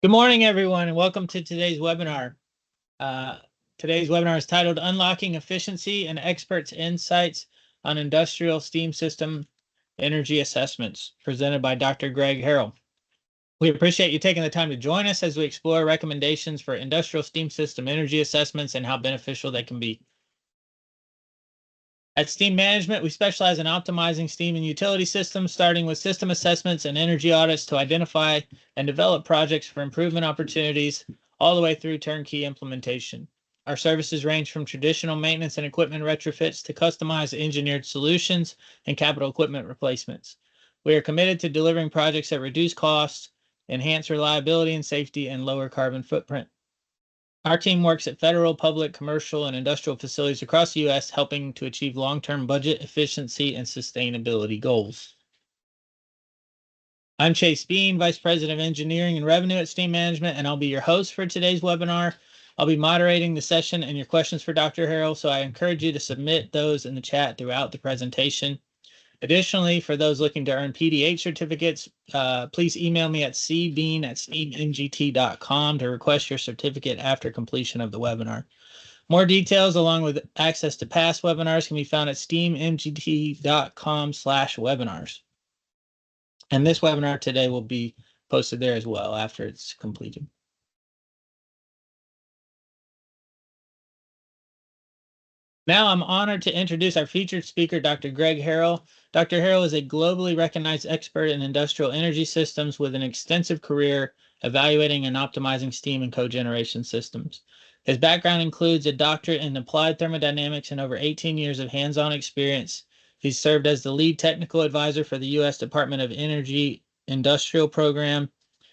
Good morning, everyone, and welcome to today's webinar. Today's webinar is titled Unlocking Efficiency and Experts' Insights on Industrial Steam System Energy Assessments, presented by Dr. Greg Harrell. We appreciate you taking the time to join us as we explore recommendations for industrial steam system energy assessments and how beneficial they can be. At Steam Management, we specialize in optimizing steam and utility systems, starting with system assessments and energy audits to identify and develop projects for improvement opportunities, all the way through turnkey implementation. Our services range from traditional maintenance and equipment retrofits to customized engineered solutions and capital equipment replacements. We are committed to delivering projects that reduce costs, enhance reliability and safety, and lower carbon footprint. Our team works at federal, public, commercial, and industrial facilities across the U.S., helping to achieve long-term budget efficiency and sustainability goals. I'm Chase Bean, Vice President of Engineering and Revenue at Steam Management, and I'll be your host for today's webinar. I'll be moderating the session and your questions for Dr. Harrell, so I encourage you to submit those in the chat throughout the presentation. Additionally, for those looking to earn PDH certificates, please email me at cbean@steamngt.com to request your certificate after completion of the webinar. More details, along with access to past webinars, can be found at steamngt.com/webinars. And this webinar today will be posted there as well after it's completed. Now I'm honored to introduce our featured speaker, Dr. Greg Harrell. Dr. Harrell is a globally recognized expert in industrial energy systems with an extensive career evaluating and optimizing steam and cogeneration systems. His background includes a doctorate in applied thermodynamics and over 18 years of hands-on experience. He's served as the lead technical advisor for the U.S. Department of Energy Industrial Program.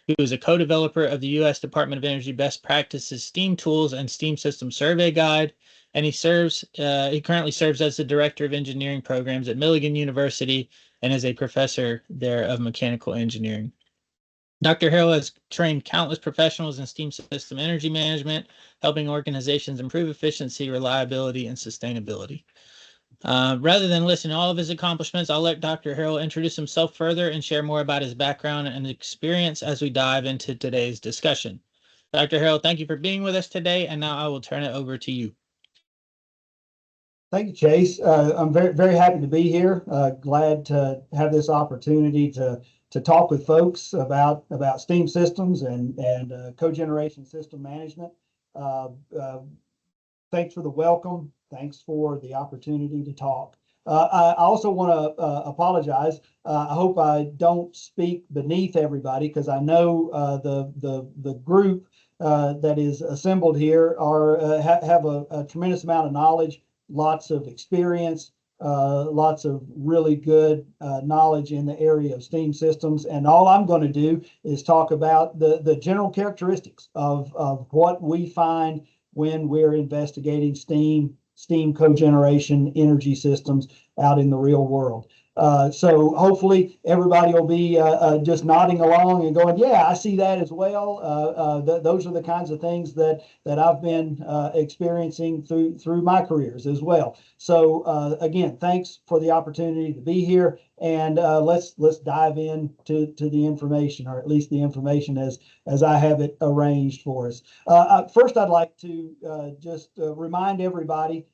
He was a co-developer of the U.S. Department of Energy Best Practices Steam Tools and Steam System Survey Guide, and he currently serves as the Director of Engineering Programs at Milligan University and is a professor there of mechanical engineering. Dr. Harrell has trained countless professionals in steam system energy management, helping organizations improve efficiency, reliability, and sustainability. Rather than listing all of his accomplishments, I'll let Dr. Harrell introduce himself further and share more about his background and experience as we dive into today's discussion. Dr. Harrell, thank you for being with us today, and now I will turn it over to you. Thank you, Chase. I'm very happy to be here. Glad to have this opportunity to talk with folks about steam systems and cogeneration system management. Thanks for the welcome. Thanks for the opportunity to talk. I also want to apologize. I hope I don't speak beneath everybody, because I know the group that is assembled here have a tremendous amount of knowledge, lots of experience, lots of really good knowledge in the area of steam systems. And all I'm going to do is talk about the general characteristics of what we find when we're investigating steam cogeneration energy systems out in the real world. So hopefully everybody will be just nodding along and going, yeah, I see that as well. Those are the kinds of things that I've been experiencing through my careers as well. So again, thanks for the opportunity to be here, and let's dive into the information, or at least the information as I have it arranged for us. First, I'd like to just remind everybody,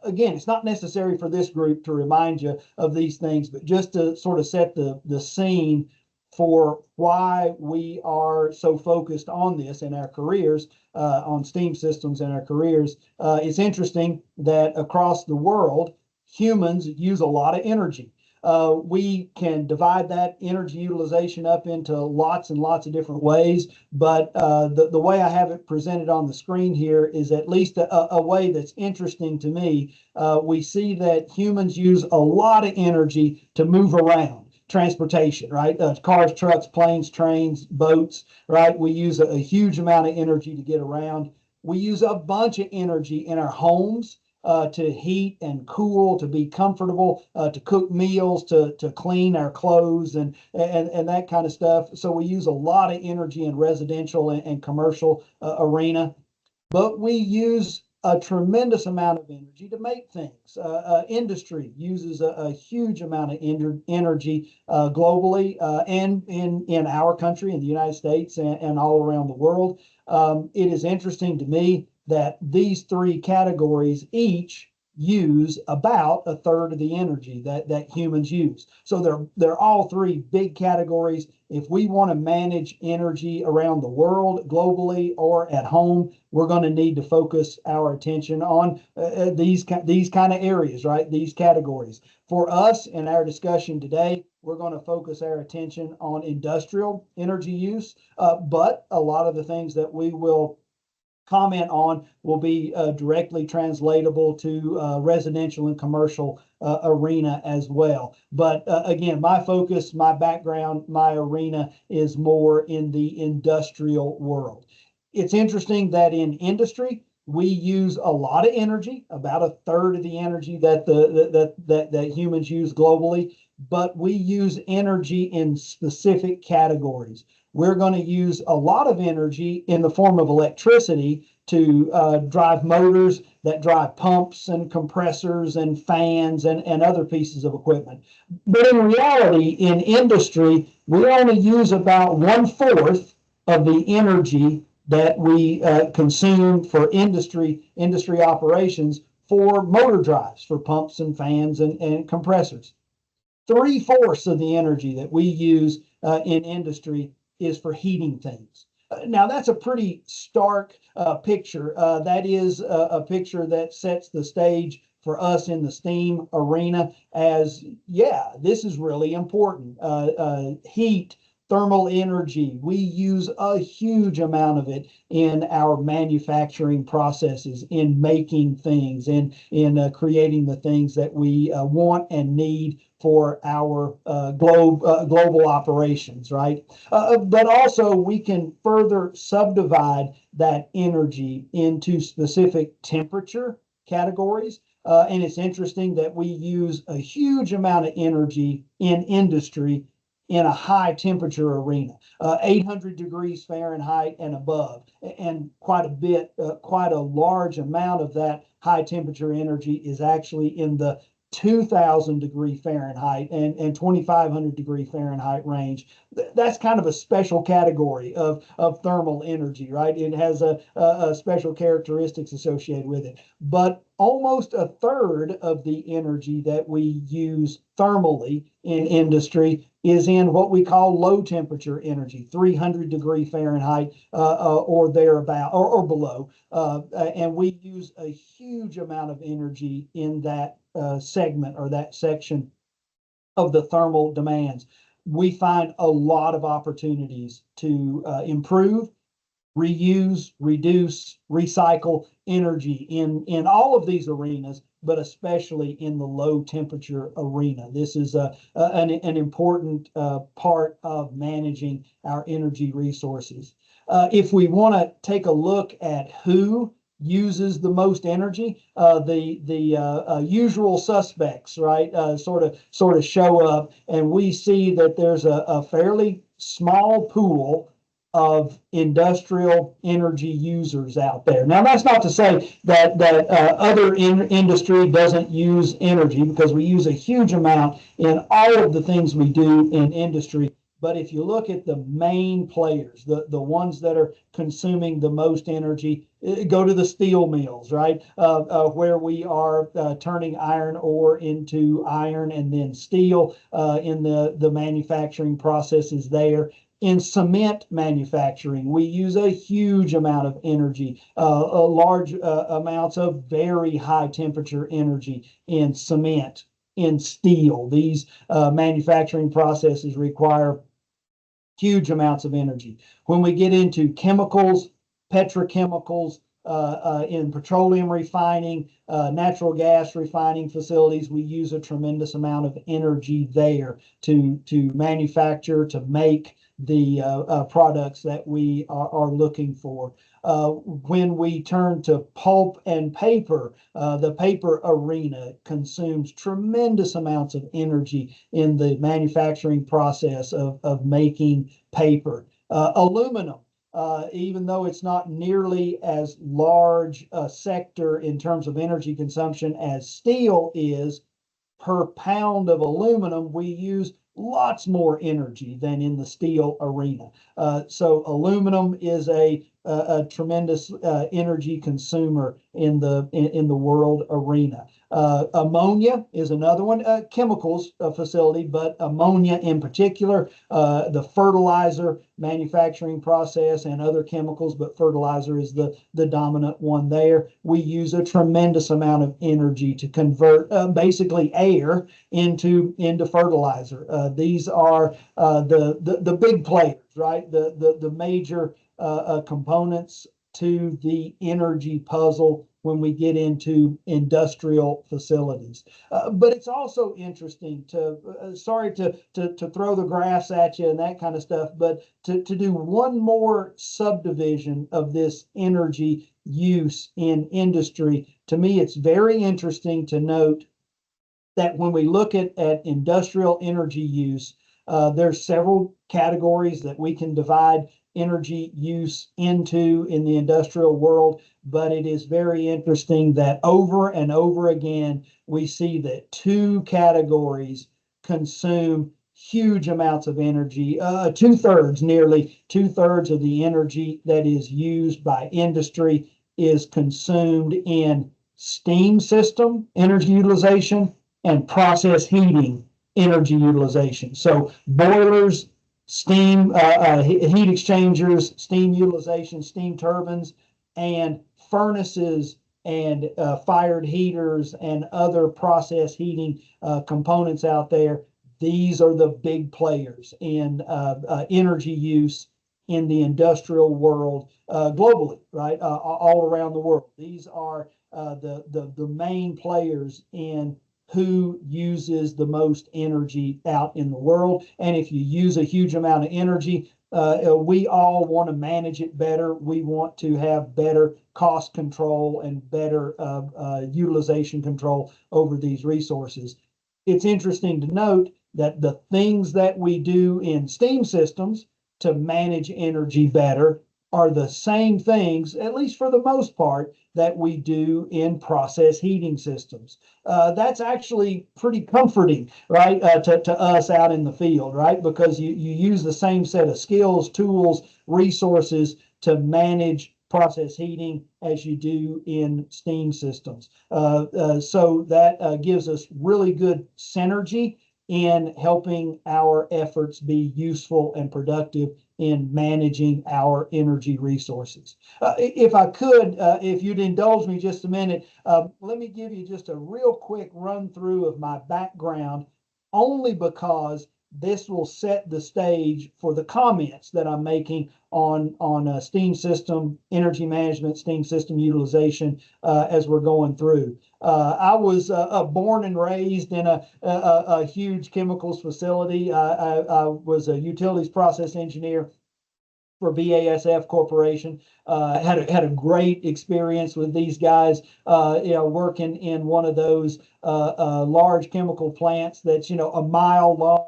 again, it's not necessary for this group to remind you of these things, but just to sort of set the scene for why we are so focused on this in our careers, on steam systems in our careers. It's interesting that across the world, humans use a lot of energy. We can divide that energy utilization up into lots and lots of different ways, but the way I have it presented on the screen here is at least a way that's interesting to me. We see that humans use a lot of energy to move around. Transportation, right? Cars, trucks, planes, trains, boats, right? We use a huge amount of energy to get around. We use a bunch of energy in our homes to heat and cool, to be comfortable, to cook meals, to clean our clothes and that kind of stuff. So we use a lot of energy in residential and commercial arena. But we use a tremendous amount of energy to make things. Industry uses a huge amount of energy globally and in our country, in the United States, and all around the world. It is interesting to me that these three categories each use about a third of the energy that humans use. So they're all three big categories. If we want to manage energy around the world, globally or at home, we're going to need to focus our attention on these kind of areas, right? These categories. For us in our discussion today, we're going to focus our attention on industrial energy use, but a lot of the things that we will comment on will be directly translatable to residential and commercial arena as well. But again, my focus, my background, my arena is more in the industrial world. It's interesting that in industry, we use a lot of energy, about a third of the energy that humans use globally, but we use energy in specific categories. We're going to use a lot of energy in the form of electricity to drive motors that drive pumps and compressors and fans and other pieces of equipment. But in reality, in industry, we only use about 1/4 of the energy that we consume for industry operations for motor drives, for pumps and fans and compressors. 3/4 of the energy that we use in industry is for heating things. Now, that's a pretty stark picture. That is a picture that sets the stage for us in the STEAM arena as, yeah, this is really important. Heat, thermal energy, we use a huge amount of it in our manufacturing processes, in making things, in creating the things that we want and need for our global operations, right? But also we can further subdivide that energy into specific temperature categories. And it's interesting that we use a huge amount of energy in industry in a high temperature arena, 800 degrees Fahrenheit and above, and quite a large amount of that high temperature energy is actually in the 2000 degree Fahrenheit and 2500 degree Fahrenheit range. That's kind of a special category of thermal energy, right? It has a special characteristics associated with it. But almost a third of the energy that we use thermally in industry is in what we call low temperature energy, 300 degree Fahrenheit or thereabout or below. And we use a huge amount of energy in that segment or that section of the thermal demands. We find a lot of opportunities to improve, reuse, reduce, recycle energy in all of these arenas, but especially in the low temperature arena. This is an important part of managing our energy resources. If we want to take a look at who uses the most energy, the usual suspects, right, sort of show up, and we see that there's a fairly small pool of industrial energy users out there. Now, that's not to say that other industry doesn't use energy, because we use a huge amount in all of the things we do in industry. But if you look at the main players, the ones that are consuming the most energy, go to the steel mills, right? Where we are turning iron ore into iron and then steel in the manufacturing processes there. In cement manufacturing, we use a huge amount of energy, large amounts of very high temperature energy in cement, in steel. These manufacturing processes require huge amounts of energy. When we get into chemicals, petrochemicals, in petroleum refining, natural gas refining facilities, we use a tremendous amount of energy there to manufacture, to make the products that we are looking for. When we turn to pulp and paper, the paper arena consumes tremendous amounts of energy in the manufacturing process of making paper. Aluminum. even though it's not nearly as large a sector in terms of energy consumption as steel is, per pound of aluminum, we use lots more energy than in the steel arena. So aluminum is a tremendous energy consumer in the world arena. Ammonia is another one, chemicals facility, but ammonia in particular, the fertilizer manufacturing process and other chemicals, but fertilizer is the dominant one there. We use a tremendous amount of energy to convert basically air into fertilizer. These are the big players, right? The major components to the energy puzzle when we get into industrial facilities. But it's also interesting to, sorry to throw the graphs at you and that kind of stuff, but to do one more subdivision of this energy use in industry, to me, it's very interesting to note that when we look at industrial energy use, there's several categories that we can divide energy use into in the industrial world, but it is very interesting that over and over again, we see that two categories consume huge amounts of energy. Nearly two-thirds of the energy that is used by industry is consumed in steam system energy utilization and process heating energy utilization. So boilers, steam, heat exchangers, steam utilization, steam turbines, and furnaces and fired heaters and other process heating components out there. These are the big players in energy use in the industrial world globally, right? All around the world. These are the main players in who uses the most energy out in the world. And if you use a huge amount of energy, we all want to manage it better. We want to have better cost control and better utilization control over these resources. It's interesting to note that the things that we do in steam systems to manage energy better are the same things, at least for the most part, that we do in process heating systems. That's actually pretty comforting, right, to us out in the field, right? Because you use the same set of skills, tools, resources to manage process heating as you do in steam systems. So that gives us really good synergy in helping our efforts be useful and productive in managing our energy resources. If I could, if you'd indulge me just a minute, let me give you just a real quick run through of my background, only because this will set the stage for the comments that I'm making on steam system energy management, steam system utilization as we're going through. I was born and raised in a huge chemicals facility. I was a utilities process engineer for BASF Corporation. Had a great experience with these guys. Working in one of those large chemical plants that's a mile long,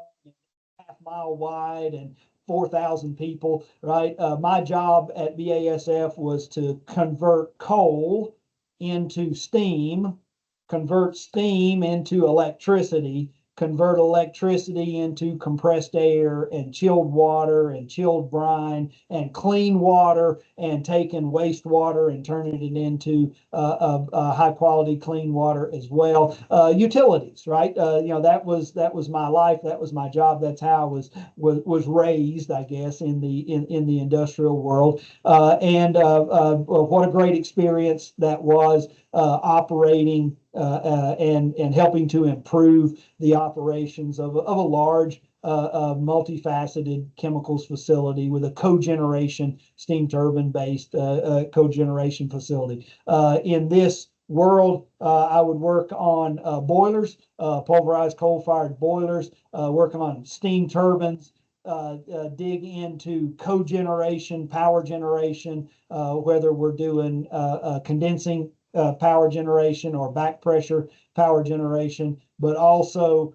half-mile wide, and 4,000 people, right? My job at BASF was to convert coal into steam, convert steam into electricity, convert electricity into compressed air and chilled water and chilled brine and clean water, and taking wastewater and turning it into high quality clean water as well. Utilities, right? That was my life. That was my job. That's how I was raised, I guess, in the industrial world. And what a great experience that was, operating and helping to improve the operations of a large multifaceted chemicals facility with a cogeneration steam turbine based cogeneration facility. In this world, I would work on boilers, pulverized coal-fired boilers, working on steam turbines, dig into cogeneration, power generation, whether we're doing condensing power generation or back pressure power generation, but also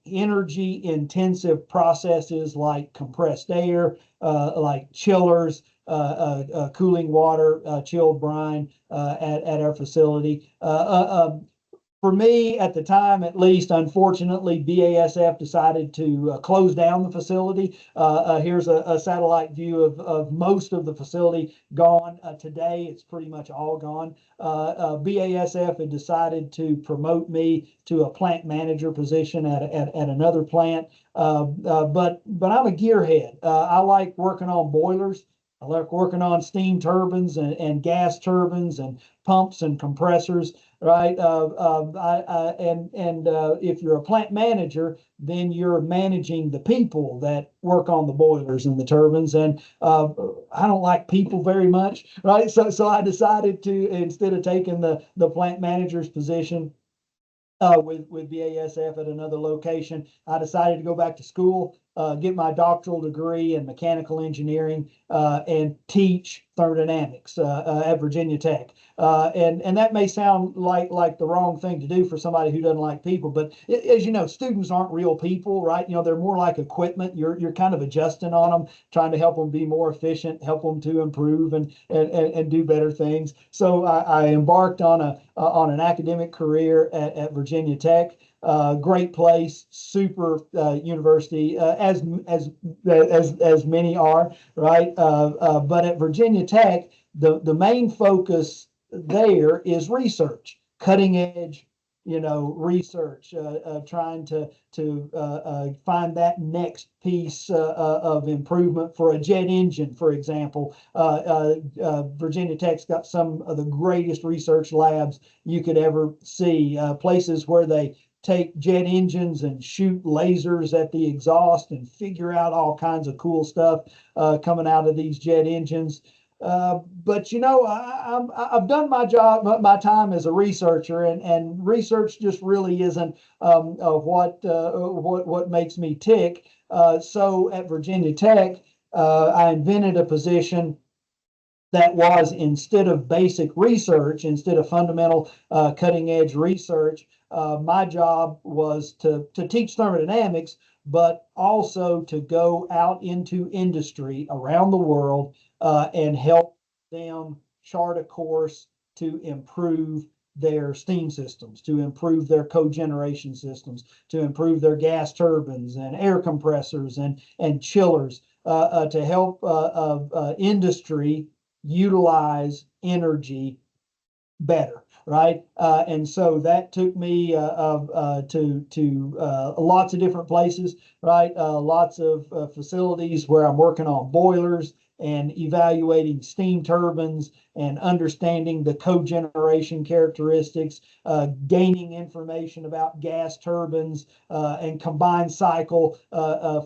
energy intensive processes like compressed air, like chillers, cooling water, chilled brine at our facility. For me, at the time, at least, unfortunately, BASF decided to close down the facility. Here's a satellite view of most of the facility gone. Today, it's pretty much all gone. BASF had decided to promote me to a plant manager position at another plant. But I'm a gearhead. I like working on boilers. I like working on steam turbines and gas turbines and pumps and compressors, right? If you're a plant manager, then you're managing the people that work on the boilers and the turbines. And I don't like people very much, right? So I decided to, instead of taking the plant manager's position, with BASF at another location, I decided to go back to school, get my doctoral degree in mechanical engineering, and teach thermodynamics at Virginia Tech. And that may sound like the wrong thing to do for somebody who doesn't like people, but as you know, students aren't real people, right? You know, they're more like equipment. You're kind of adjusting on them, trying to help them be more efficient, help them to improve and do better things. So I embarked on an academic career at Virginia Tech. Great place, super university, as many are, right? But at Virginia Tech, the main focus there is research, cutting edge, research, trying to find that next piece of improvement for a jet engine, for example. Virginia Tech's got some of the greatest research labs you could ever see, places where they take jet engines and shoot lasers at the exhaust and figure out all kinds of cool stuff coming out of these jet engines. But I've done my job, my time as a researcher, and research just really isn't what makes me tick. So at Virginia Tech, I invented a position that was, instead of basic research, instead of fundamental cutting edge research, my job was to teach thermodynamics, but also to go out into industry around the world and help them chart a course to improve their steam systems, to improve their cogeneration systems, to improve their gas turbines and air compressors and chillers, to help industry utilize energy better, right? And so that took me to lots of different places, right? Lots of facilities where I'm working on boilers and evaluating steam turbines and understanding the cogeneration characteristics, gaining information about gas turbines and combined cycle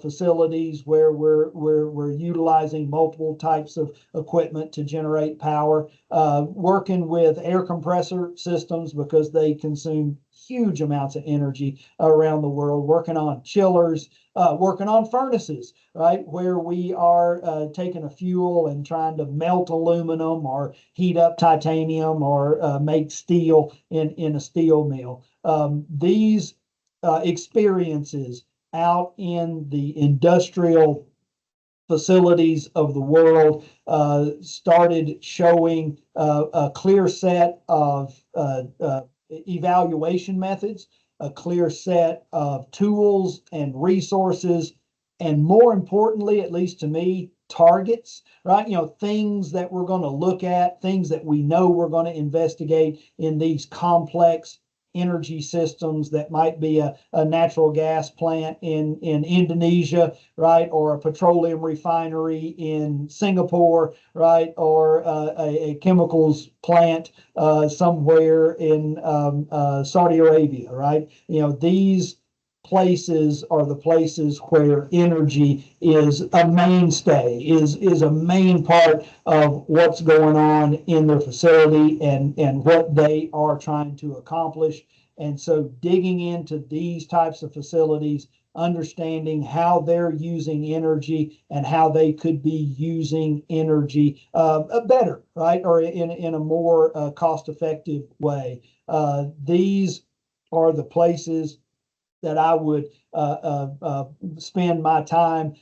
facilities where we're utilizing multiple types of equipment to generate power, working with air compressor systems because they consume huge amounts of energy around the world, working on chillers, working on furnaces, right, where we are taking a fuel and trying to melt aluminum or heat up titanium or make steel in a steel mill. These experiences out in the industrial facilities of the world started showing a clear set of evaluation methods, a clear set of tools and resources, and more importantly, at least to me, targets, right? Things that we're going to look at, things that we know we're going to investigate in these complex energy systems that might be a natural gas plant in Indonesia, right? Or a petroleum refinery in Singapore, right? Or a chemicals plant somewhere in Saudi Arabia, right? These places are the places where energy is a mainstay, is a main part of what's going on in their facility and what they are trying to accomplish. And so digging into these types of facilities understanding how they're using energy and how they could be using energy better, right? Or in a more cost-effective way. These are the places that I would spend my time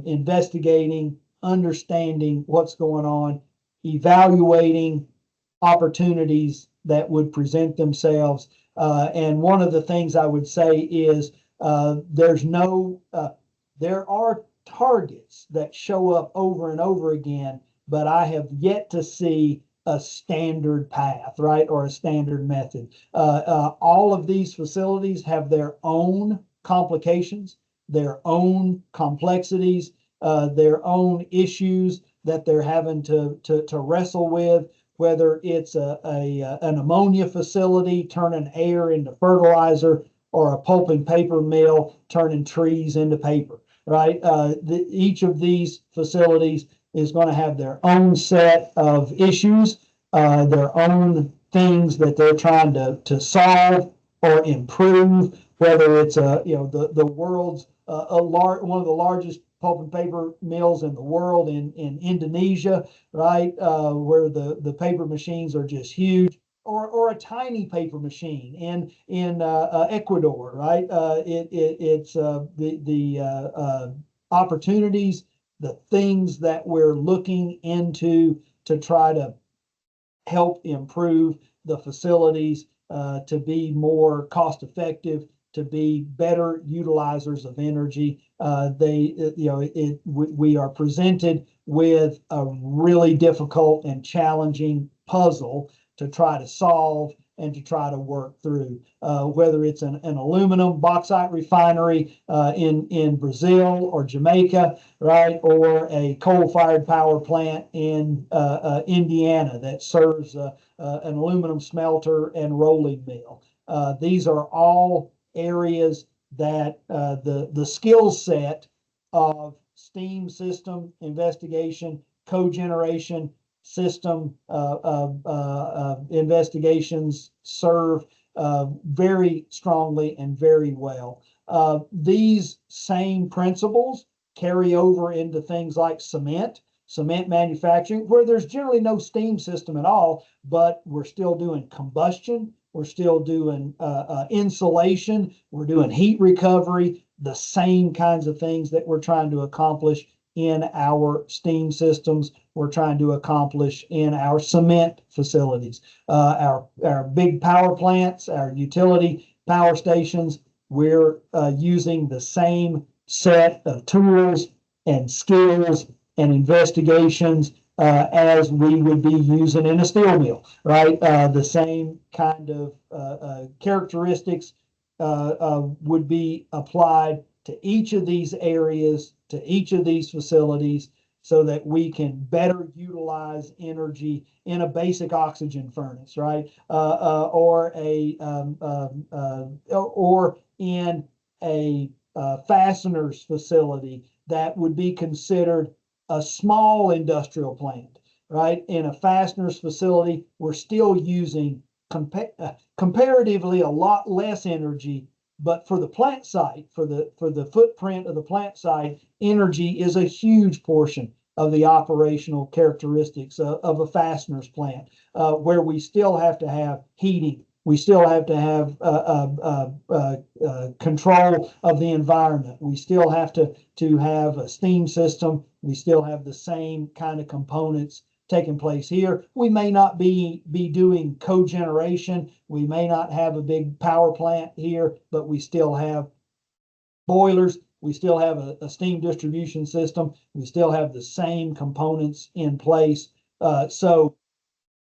investigating, understanding what's going on, evaluating opportunities that would present themselves. And one of the things I would say is there are targets that show up over and over again, but I have yet to see a standard path, right, or a standard method. All of these facilities have their own complications, their own complexities, their own issues that they're having to wrestle with, whether it's an ammonia facility turning air into fertilizer or a pulp and paper mill turning trees into paper, right? Each of these facilities is going to have their own set of issues, their own things that they're trying to solve or improve, whether it's the world's one of the largest pulp and paper mills in the world in Indonesia, right, where the paper machines are just huge, or a tiny paper machine in Ecuador, right? It's the opportunities, the things that we're looking into to try to help improve the facilities to be more cost effective, to be better utilizers of energy. We are presented with a really difficult and challenging puzzle to try to solve and to try to work through, whether it's an aluminum bauxite refinery in Brazil or Jamaica, right, or a coal-fired power plant in Indiana that serves an aluminum smelter and rolling mill. These are all areas that the skill set of steam system investigation, cogeneration system investigations serve very strongly and very well. These same principles carry over into things like cement manufacturing, where there's generally no steam system at all, but we're still doing combustion, we're still doing insulation, we're doing heat recovery, the same kinds of things that we're trying to accomplish in our steam systems, we're trying to accomplish in our cement facilities, our big power plants, our utility power stations. We're using the same set of tools and skills and investigations as we would be using in a steel mill, right? The same kind of characteristics would be applied to each of these areas, to each of these facilities, so that we can better utilize energy in a basic oxygen furnace, right? Or in a fasteners facility that would be considered a small industrial plant, right? In a fasteners facility, we're still using comparatively a lot less energy, but for the plant site, for the footprint of the plant site, energy is a huge portion of the operational characteristics of a fasteners plant, where we still have to have heating, we still have to have control of the environment, we still have to have a steam system, we still have the same kind of components taking place here. We may not be doing cogeneration, we may not have a big power plant here, but we still have boilers, we still have a steam distribution system, we still have the same components in place. So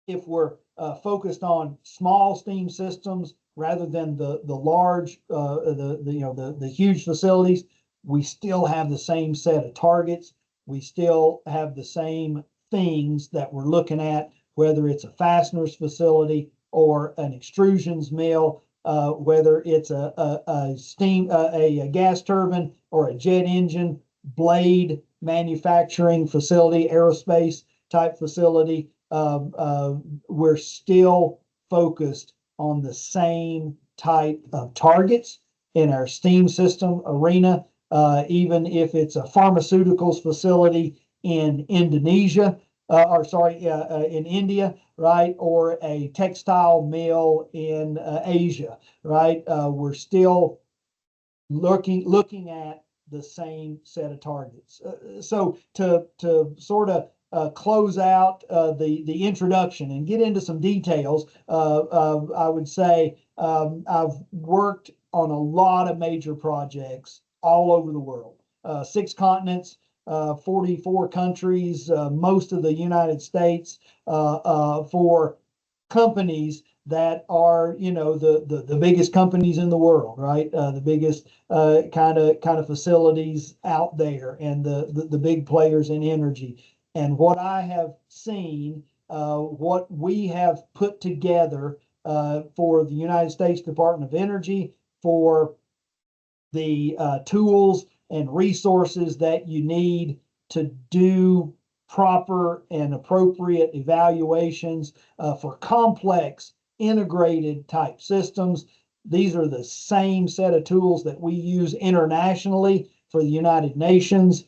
if we're focused on small steam systems rather than the large, the huge facilities, we still have the same set of targets. We still have the same things that we're looking at, whether it's a fasteners facility or an extrusions mill, whether it's a gas turbine or a jet engine blade manufacturing facility, aerospace type facility. We're still focused on the same type of targets in our steam system arena, even if it's a pharmaceuticals facility in Indonesia, in India, right, or a textile mill in Asia, right. We're still looking at the same set of targets. So to sort of close out the introduction and get into some details, I would say I've worked on a lot of major projects all over the world, 6 continents, 44 countries, most of the United States, for companies that are, the biggest companies in the world, right? The biggest kind of facilities out there, and the big players in energy. And what I have seen, what we have put together for the United States Department of Energy, for the tools and resources that you need to do proper and appropriate evaluations for complex integrated type systems. These are the same set of tools that we use internationally for the United Nations.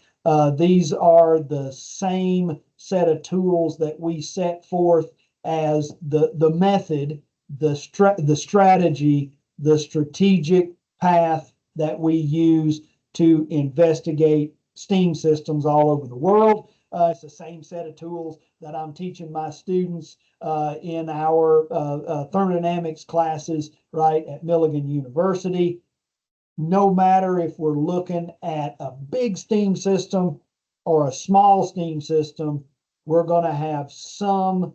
These are the same set of tools that we set forth as the method, the strategy, the strategic path that we use to investigate steam systems all over the world. It's the same set of tools that I'm teaching my students in our thermodynamics classes, right, at Milligan University. No matter if we're looking at a big steam system or a small steam system, we're going to have some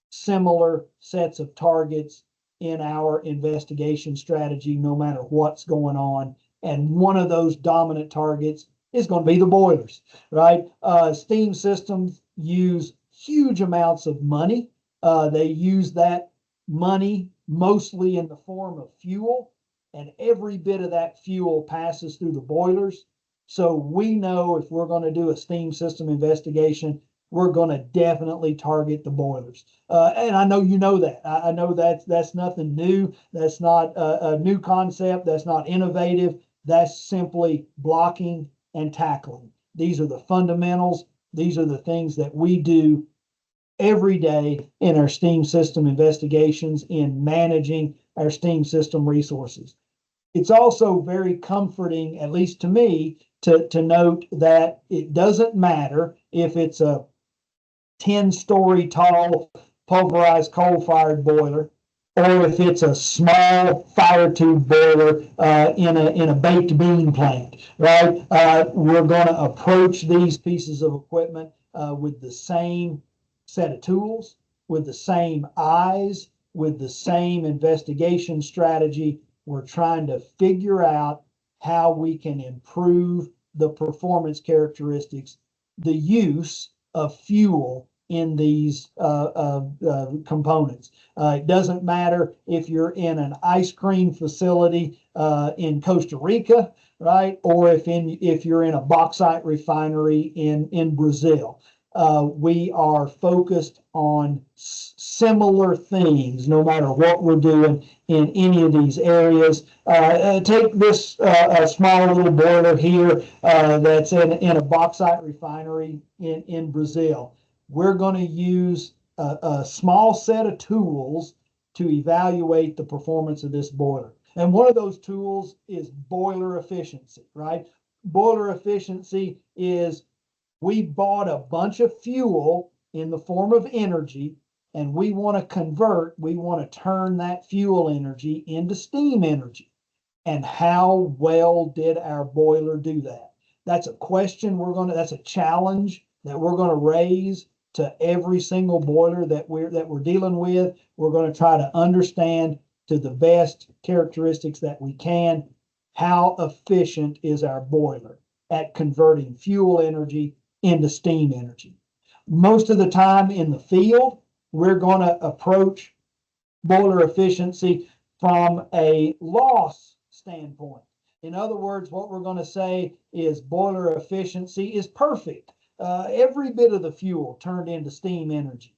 similar sets of targets in our investigation strategy, no matter what's going on. And one of those dominant targets is going to be the boilers, right? Steam systems use huge amounts of money. They use that money mostly in the form of fuel, and every bit of that fuel passes through the boilers. So we know if we're going to do a steam system investigation, we're going to definitely target the boilers. And I know you know that. I know that's nothing new. That's not a new concept. That's not innovative. That's simply blocking and tackling. These are the fundamentals. These are the things that we do every day in our steam system investigations, in managing our steam system resources. It's also very comforting, at least to me, to note that it doesn't matter if it's a 10-story tall pulverized coal-fired boiler, or if it's a small fire tube boiler in a baked bean plant, right? We're going to approach these pieces of equipment with the same set of tools, with the same eyes, with the same investigation strategy. We're trying to figure out how we can improve the performance characteristics, the use of fuel in these components. It doesn't matter if you're in an ice cream facility in Costa Rica, right, or if you're in a bauxite refinery in Brazil. We are focused on similar things, no matter what we're doing in any of these areas. Take this small little boiler here that's in a bauxite refinery in Brazil. We're going to use a small set of tools to evaluate the performance of this boiler. And one of those tools is boiler efficiency, right? Boiler efficiency is, we bought a bunch of fuel in the form of energy, and we want to turn that fuel energy into steam energy. And how well did our boiler do that? That's a question that's a challenge that we're going to raise to every single boiler that we're dealing with. We're going to try to understand to the best characteristics that we can, how efficient is our boiler at converting fuel energy into steam energy. Most of the time in the field, we're going to approach boiler efficiency from a loss standpoint. In other words, what we're going to say is boiler efficiency is perfect. Every bit of the fuel turned into steam energy,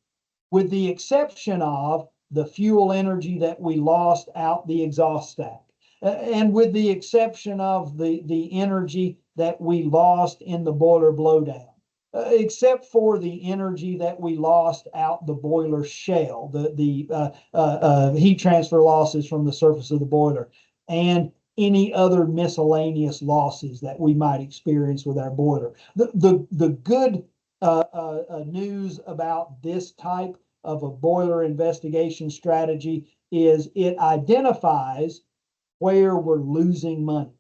with the exception of the fuel energy that we lost out the exhaust stack. and with the exception of the energy that we lost in the boiler blowdown. Except for the energy that we lost out the boiler shell, the heat transfer losses from the surface of the boiler, and any other miscellaneous losses that we might experience with our boiler. The good news about this type of a boiler investigation strategy is it identifies where we're losing money.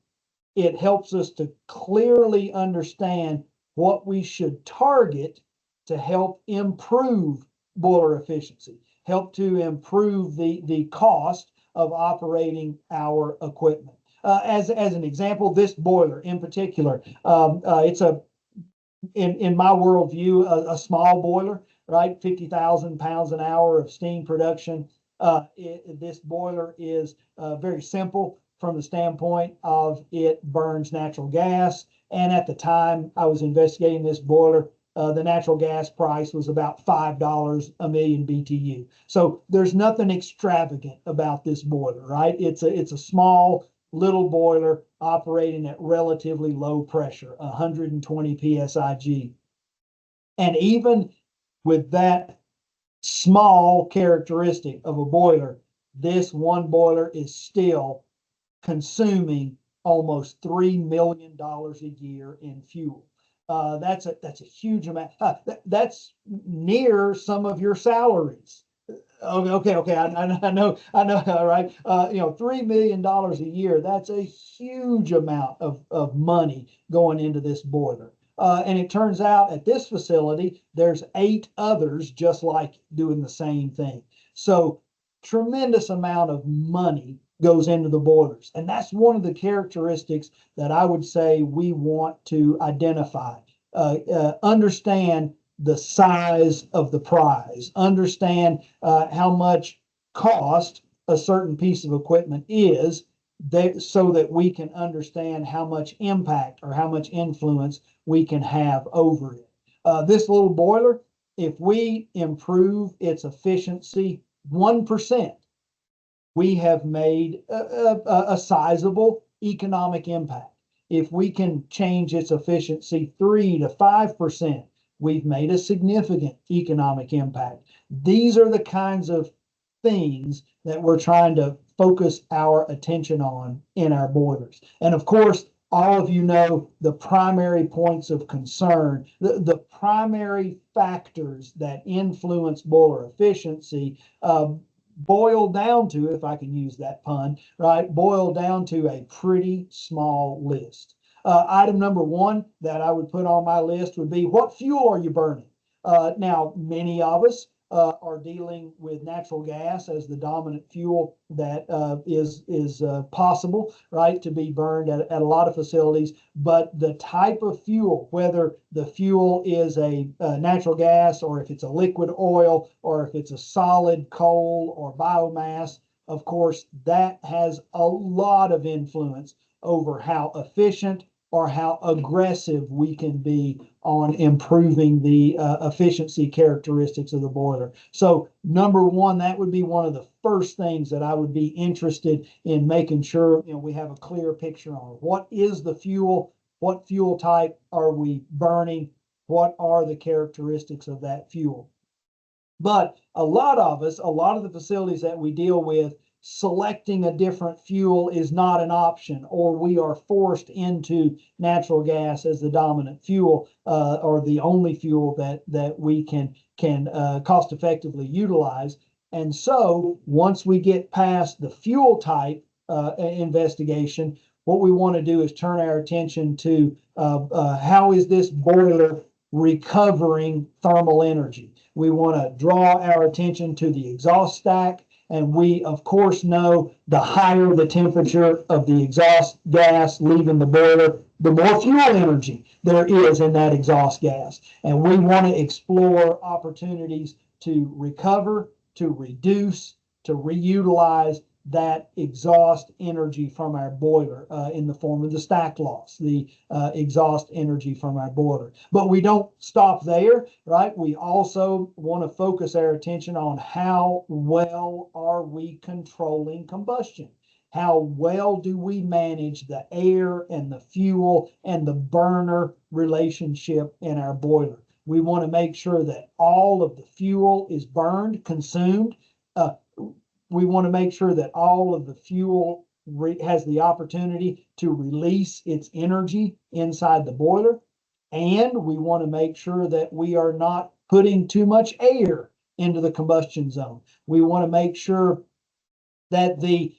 It helps us to clearly understand what we should target to help improve boiler efficiency, help to improve the cost of operating our equipment. As an example, this boiler in particular, it's in my worldview, a small boiler, right? 50,000 pounds an hour of steam production. This boiler is very simple from the standpoint of it burns natural gas. And at the time I was investigating this boiler, the natural gas price was about $5 a million BTU. So there's nothing extravagant about this boiler, right? It's a small little boiler operating at relatively low pressure, 120 PSIG. And even with that small characteristic of a boiler, this one boiler is still consuming almost $3 million a year in fuel. That's a huge amount. That's near some of your salaries. Okay. I know. All right. $3 million a year. That's a huge amount of money going into this boiler. And it turns out at this facility, there's 8 others just like doing the same thing. So tremendous amount of money goes into the boilers. And that's one of the characteristics that I would say we want to identify. Understand the size of the prize, understand how much cost a certain piece of equipment is, so that we can understand how much impact or how much influence we can have over it. This little boiler, if we improve its efficiency 1%, we have made a sizable economic impact. If we can change its efficiency 3 to 5%, we've made a significant economic impact. These are the kinds of things that we're trying to focus our attention on in our boilers. And of course, all of you know the primary points of concern, the primary factors that influence boiler efficiency boil down to, if I can use that pun, right, boil down to a pretty small list. Item number 1 that I would put on my list would be, what fuel are you burning? Now, many of us are dealing with natural gas as the dominant fuel that is possible, right, to be burned at a lot of facilities. But the type of fuel, whether the fuel is a natural gas, or if it's a liquid oil, or if it's a solid coal or biomass, of course, that has a lot of influence over how efficient or how aggressive we can be on improving the efficiency characteristics of the boiler. So number 1, that would be one of the first things that I would be interested in making sure we have a clear picture on. What is the fuel? What fuel type are we burning? What are the characteristics of that fuel? But a lot of the facilities that we deal with, selecting a different fuel is not an option, or we are forced into natural gas as the dominant fuel, or the only fuel that we can cost effectively utilize. And so once we get past the fuel type investigation, what we want to do is turn our attention to how is this boiler recovering thermal energy. We want to draw our attention to the exhaust stack. And we, of course, know the higher the temperature of the exhaust gas leaving the boiler, the more fuel energy there is in that exhaust gas. And we want to explore opportunities to recover, to reduce, to reutilize that exhaust energy from our boiler in the form of the stack loss, the exhaust energy from our boiler. But we don't stop there, right? We also want to focus our attention on how well are we controlling combustion. how well do we manage the air and the fuel and the burner relationship in our boiler. We want to make sure that all of the fuel is burned, consumed. We want to make sure that all of the fuel has the opportunity to release its energy inside the boiler. And we want to make sure that we are not putting too much air into the combustion zone. We want to make sure that the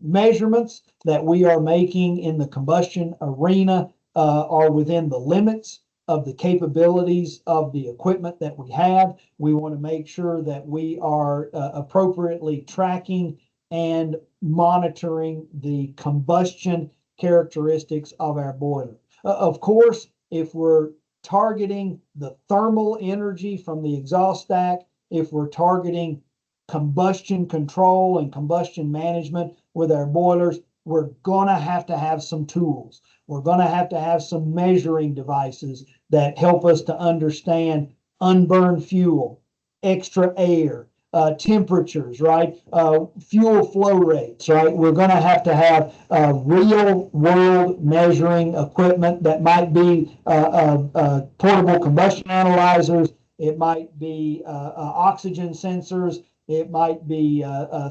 measurements that we are making in the combustion arena are within the limits of the capabilities of the equipment that we have. We want to make sure that we are appropriately tracking and monitoring the combustion characteristics of our boiler. Of course, if we're targeting the thermal energy from the exhaust stack, if we're targeting combustion control and combustion management with our boilers, we're going to have some tools. We're going to have some measuring devices that help us to understand unburned fuel, extra air, temperatures, right? Fuel flow rates, right? We're going to have real world measuring equipment that might be portable combustion analyzers. It might be oxygen sensors. It might be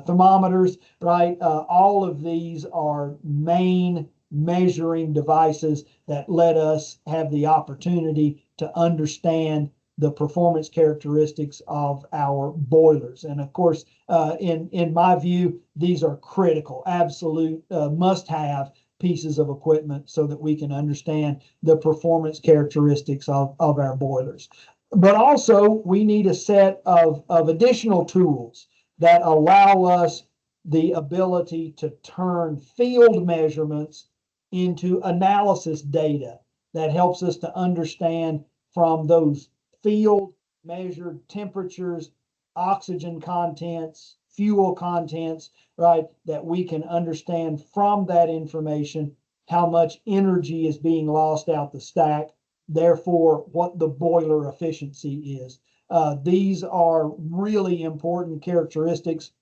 thermometers, right? All of these are main measuring devices that let us have the opportunity to understand the performance characteristics of our boilers. And of course, in my view, these are critical, absolute must-have pieces of equipment so that we can understand the performance characteristics of our boilers. But also, we need a set of additional tools that allow us the ability to turn field measurements into analysis data that helps us to understand from those field measured temperatures, oxygen contents, fuel contents, right? That we can understand from that information how much energy is being lost out the stack, therefore what the boiler efficiency is. These are really important characteristics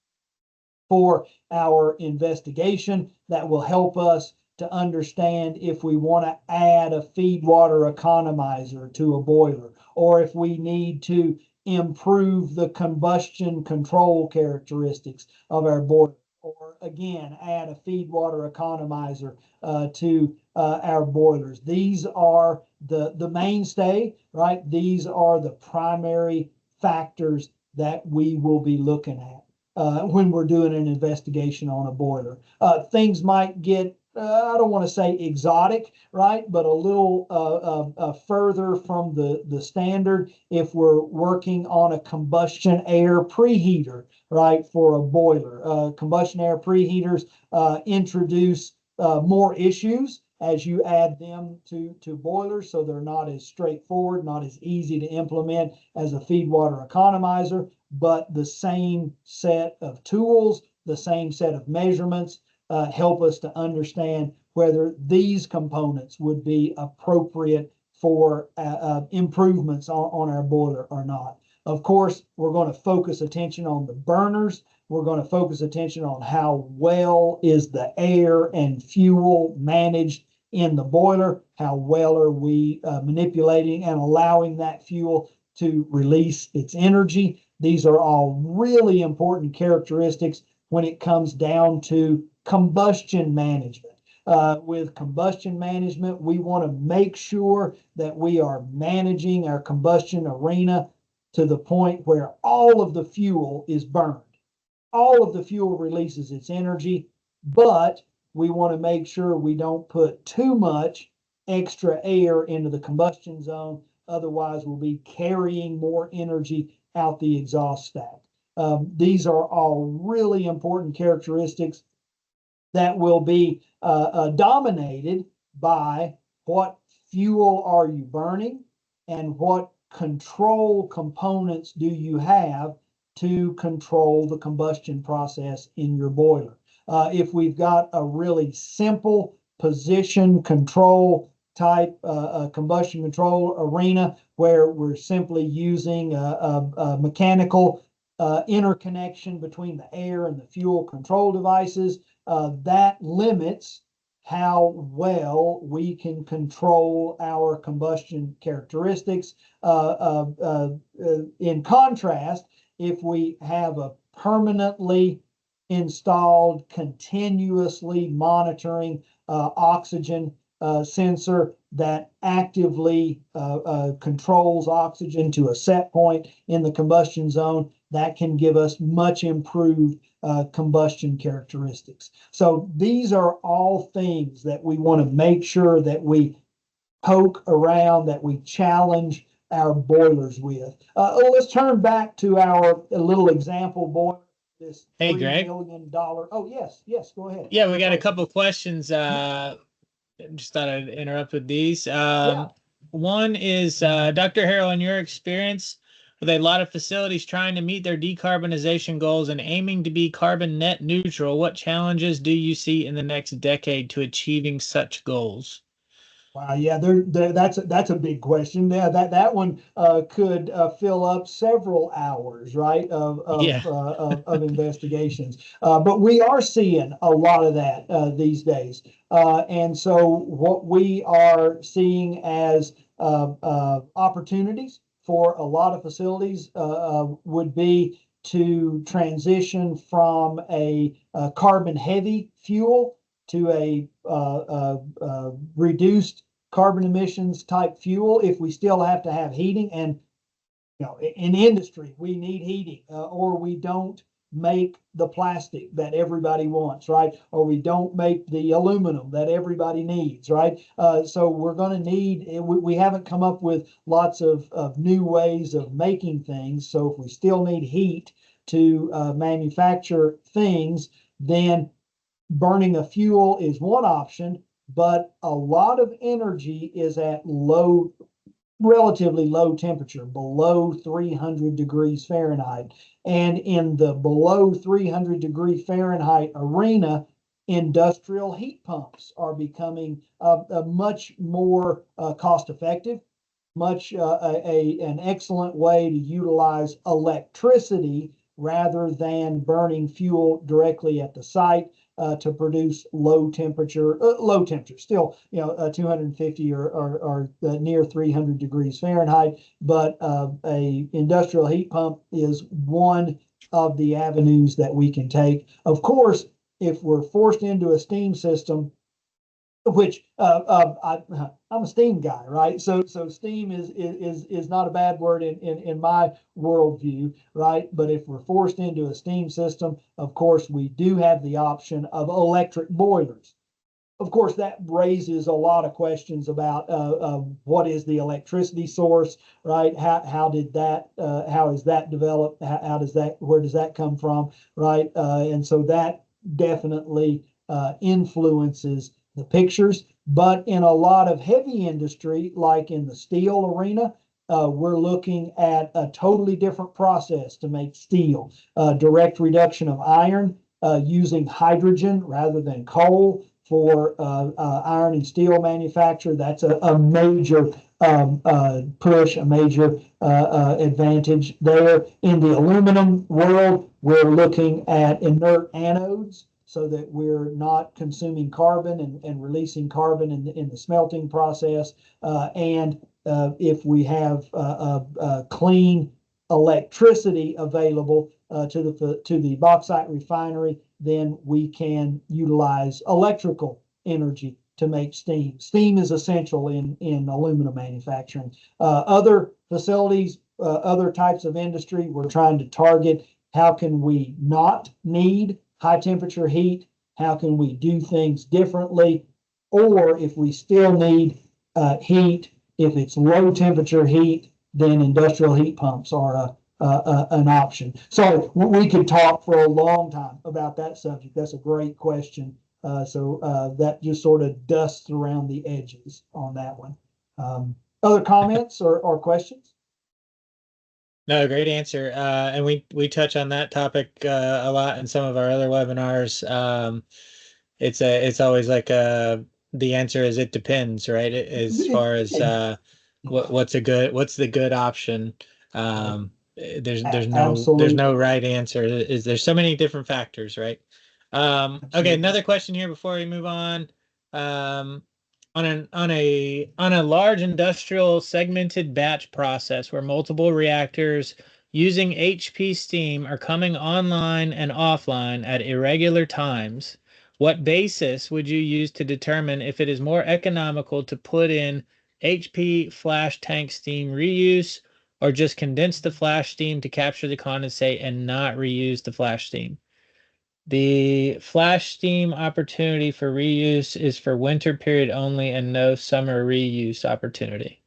for our investigation that will help us to understand if we want to add a feed water economizer to a boiler, or if we need to improve the combustion control characteristics of our boiler, or again, add a feed water economizer to our boilers. These are the mainstay, right? These are the primary factors that we will be looking at when we're doing an investigation on a boiler. Things might get, I don't want to say exotic, right? But a little further from the standard if we're working on a combustion air preheater, right? For a boiler. Combustion air preheaters introduce more issues as you add them to boilers, so they're not as straightforward, not as easy to implement as a feed water economizer, but the same set of tools, the same set of measurements help us to understand whether these components would be appropriate for improvements on our boiler or not. Of course, we're going to focus attention on the burners. We're going to focus attention on how well is the air and fuel managed in the boiler, how well are we manipulating and allowing that fuel to release its energy. These are all really important characteristics when it comes down to combustion management. With combustion management, we want to make sure that we are managing our combustion arena to the point where all of the fuel is burned. All of the fuel releases its energy, but we want to make sure we don't put too much extra air into the combustion zone. Otherwise, we'll be carrying more energy out the exhaust stack. These are all really important characteristics that will be dominated by what fuel are you burning and what control components do you have to control the combustion process in your boiler. If we've got a really simple position control type combustion control arena where we're simply using a mechanical interconnection between the air and the fuel control devices, that limits how well we can control our combustion characteristics. In contrast, if we have a permanently installed, continuously monitoring oxygen sensor that actively controls oxygen to a set point in the combustion zone, that can give us much improved combustion characteristics. So these are all things that we want to make sure that we poke around, that we challenge our boilers with. Let's turn back to our little example boiler, this Hey, $3 Greg. million. Oh, yes, go ahead. Yeah, we got a couple questions. Just thought I'd interrupt with these. Yeah. One is Dr. Harrell, in your experience, with a lot of facilities trying to meet their decarbonization goals and aiming to be carbon net neutral, what challenges do you see in the next decade to achieving such goals? Wow, yeah, that's a big question. Yeah, that one could fill up several hours, right, Yeah. of investigations. But we are seeing a lot of that these days, and so what we are seeing as opportunities for a lot of facilities would be to transition from a carbon heavy fuel to a reduced carbon emissions type fuel if we still have to have heating. And in industry we need heating, or we don't make the plastic that everybody wants, right? Or we don't make the aluminum that everybody needs, right? So we're going to need, we haven't come up with lots of new ways of making things. So if we still need heat to manufacture things, then burning a fuel is one option, but a lot of energy is at relatively low temperature, below 300 degrees Fahrenheit. And in the below 300 degree Fahrenheit arena, industrial heat pumps are becoming a much more cost effective, much an excellent way to utilize electricity rather than burning fuel directly at the site to produce low temperature, still 250 or near 300 degrees Fahrenheit. But a industrial heat pump is one of the avenues that we can take. Of course, if we're forced into a steam system, which I'm a steam guy, right? So steam is not a bad word in my worldview, right? But if we're forced into a steam system, of course we do have the option of electric boilers. Of course, that raises a lot of questions about what is the electricity source, right? How is that developed? Where does that come from, right? And so that definitely influences the pictures. But in a lot of heavy industry, like in the steel arena, we're looking at a totally different process to make steel. Direct reduction of iron using hydrogen rather than coal for iron and steel manufacture. That's a major push, a major advantage there. In the aluminum world, we're looking at inert anodes so that we're not consuming carbon and releasing carbon in the smelting process. And if we have clean electricity available to the bauxite refinery, then we can utilize electrical energy to make steam. Steam is essential in aluminum manufacturing. Other facilities, other types of industry, we're trying to target how can we not need high temperature heat? How can we do things differently? Or if we still need heat, if it's low temperature heat, then industrial heat pumps are an option. So we could talk for a long time about that subject. That's a great question. So that just sort of dusts around the edges on that one. Other comments or questions? No, great answer. And we touch on that topic a lot in some of our other webinars. It's always like the answer is it depends, right? As far as what's the good option. there's Absolutely. no right answer. There's so many different factors, right? Okay, Absolutely. another question here before we move on. Um, on a large industrial segmented batch process where multiple reactors using HP steam are coming online and offline at irregular times, what basis would you use to determine if it is more economical to put in HP flash tank steam reuse or just condense the flash steam to capture the condensate and not reuse the flash steam? The flash steam opportunity for reuse is for winter period only and no summer reuse opportunity.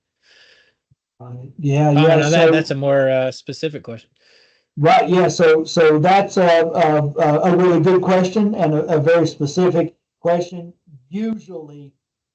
Right. Yeah, yeah. Comment on that. That's So a more specific question. right, yeah. So that's a really good question and a very specific question. Usually,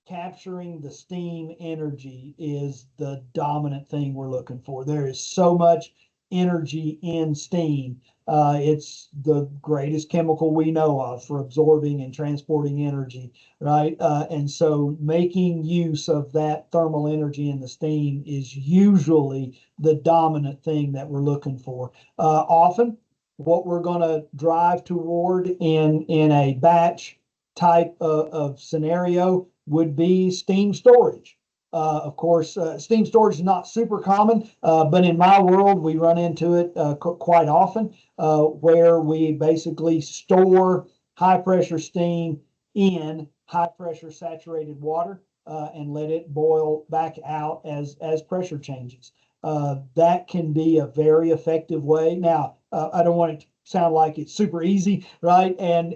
capturing the steam energy is the dominant thing we're looking for. There is so much energy in steam. It's the greatest chemical we know of for absorbing and transporting energy, right? And so making use of that thermal energy in the steam is usually the dominant thing that we're looking for. Often, what we're going to drive toward in a batch type of scenario would be steam storage. Of course, steam storage is not super common, but in my world, we run into it quite often, where we basically store high pressure steam in high pressure saturated water and let it boil back out as pressure changes. That can be a very effective way. Now, I don't want it to sound like it's super easy, right? And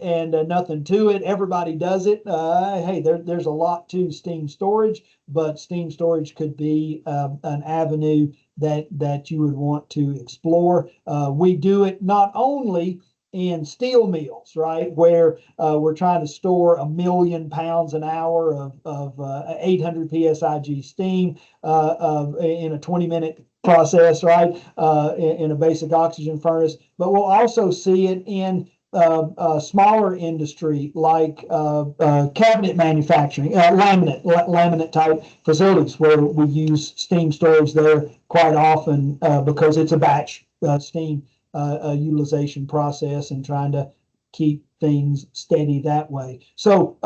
nothing to it. Everybody does it. Hey, there's a lot to steam storage, but steam storage could be an avenue that you would want to explore. We do it not only in steel mills, right, where we're trying to store 1,000,000 pounds an hour of 800 psig steam in a 20-minute process, right, in a basic oxygen furnace. But we'll also see it in smaller industry like cabinet manufacturing, laminate type facilities where we use steam storage there quite often because it's a batch steam utilization process and trying to keep things steady that way. So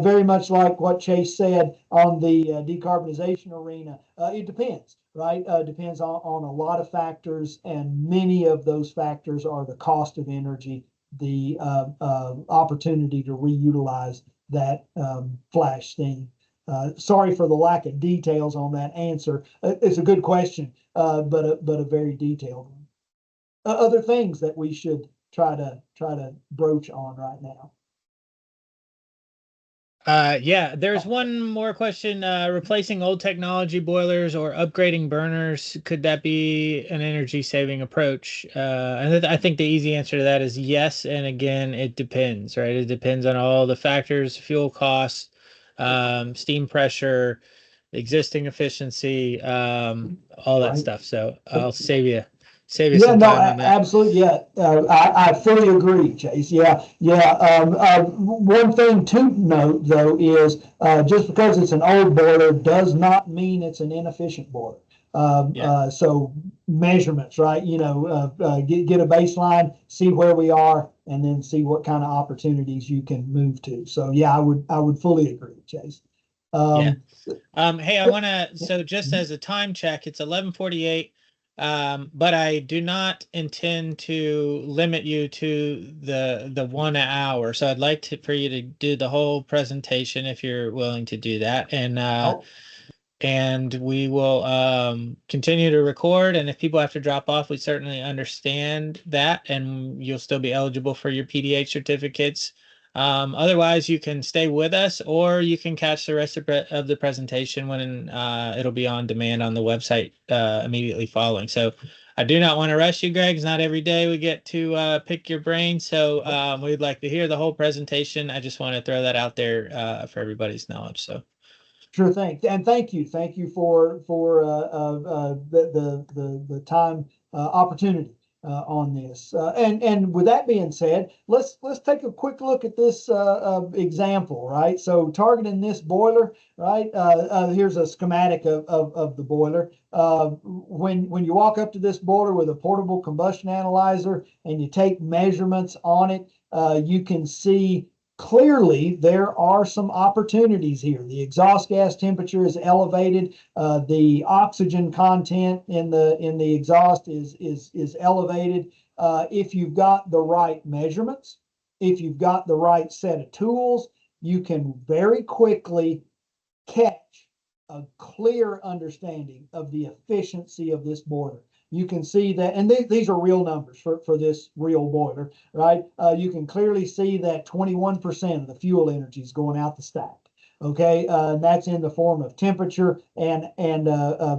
very much like what Chase said on the decarbonization arena, it depends, right? Depends on a lot of factors, and many of those factors are the cost of energy, the opportunity to reutilize that flash steam. Sorry for the lack of details on that answer. It's a good question, but a very detailed one. Other things that we should try to broach on right now. Yeah, there's one more question. Replacing old technology boilers or upgrading burners, could that be an energy saving approach? And I think the easy answer to that is yes. And again, it depends, right? It depends on all the factors, fuel costs, steam pressure, existing efficiency, all that Right. stuff. So I'll save you Yeah, some no, time on that. absolutely. Yeah, I fully agree, Chase. Yeah, yeah. One thing to note though is just because it's an old boiler does not mean it's an inefficient boiler. Yeah. So measurements, right? Get a baseline, see where we are, and then see what kind of opportunities you can move to. So yeah, I would fully agree, Chase. Yeah. Um, Hey, I want to, so just as a time check, it's 11:48. But I do not intend to limit you to the 1 hour. So I'd like for you to do the whole presentation if you're willing to do that. oh, And we will continue to record. And if people have to drop off, we certainly understand that, and you'll still be eligible for your PDH certificates. Otherwise, you can stay with us, or you can catch the rest of the presentation when it'll be on demand on the website immediately following. So I do not want to rush you, Greg. It's not every day we get to pick your brain. So we'd like to hear the whole presentation. I just want to throw that out there for everybody's knowledge. So. sure thing, and thank you for the time opportunity. on this. And with that being said, let's take a quick look at this example, right? So targeting this boiler, right? Here's a schematic of the boiler. When you walk up to this boiler with a portable combustion analyzer and you take measurements on it, you can see clearly there are some opportunities here. The exhaust gas temperature is elevated. The oxygen content in the exhaust is elevated. If you've got the right measurements, if you've got the right set of tools, you can very quickly catch a clear understanding of the efficiency of this boiler. You can see that, and these are real numbers for this real boiler, right? You can clearly see that 21% of the fuel energy is going out the stack. Okay, that's in the form of temperature and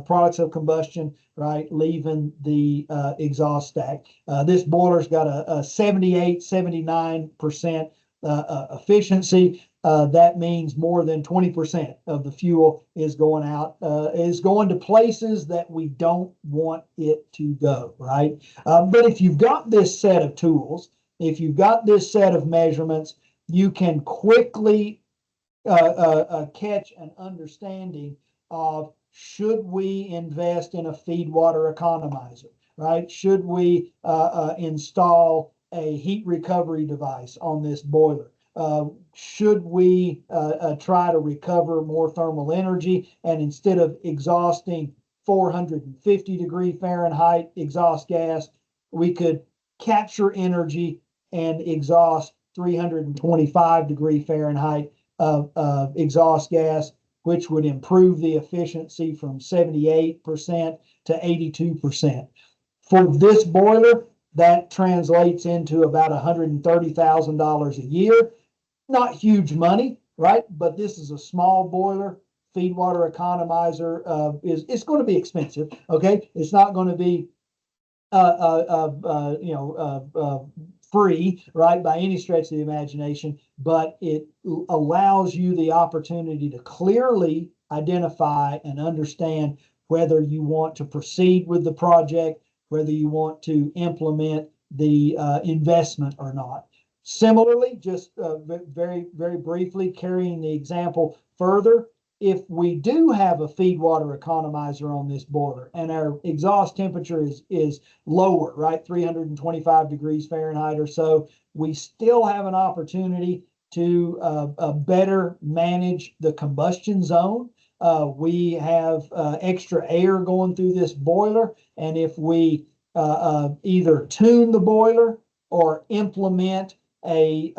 products of combustion, right, leaving the exhaust stack. This boiler's got a 78, 79% efficiency. That means more than 20% of the fuel is going out, is going to places that we don't want it to go, right? But if you've got this set of tools, if you've got this set of measurements, you can quickly catch an understanding of, should we invest in a feed water economizer, right? Should we install a heat recovery device on this boiler? Should we try to recover more thermal energy, and instead of exhausting 450 degree Fahrenheit exhaust gas, we could capture energy and exhaust 325 degree Fahrenheit exhaust gas, which would improve the efficiency from 78% to 82%. For this boiler, that translates into about $130,000 a year. Not huge money, right? But this is a small boiler. Feed water economizer it's going to be expensive. Okay, it's not going to be free, right, by any stretch of the imagination, but it allows you the opportunity to clearly identify and understand whether you want to proceed with the project, whether you want to implement the investment or not. Similarly, just very, very briefly, carrying the example further, if we do have a feed water economizer on this boiler and our exhaust temperature is lower, right, 325 degrees Fahrenheit or so, we still have an opportunity to better manage the combustion zone. We have extra air going through this boiler, and if we either tune the boiler or implement a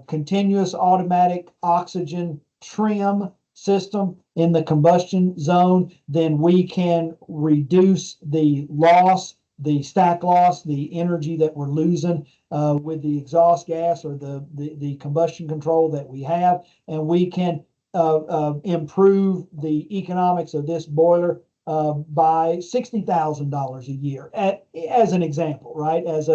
continuous automatic oxygen trim system in the combustion zone, then we can reduce the loss, the stack loss, the energy that we're losing with the exhaust gas or the combustion control that we have, and we can improve the economics of this boiler by $60,000 a year, as an example, right? As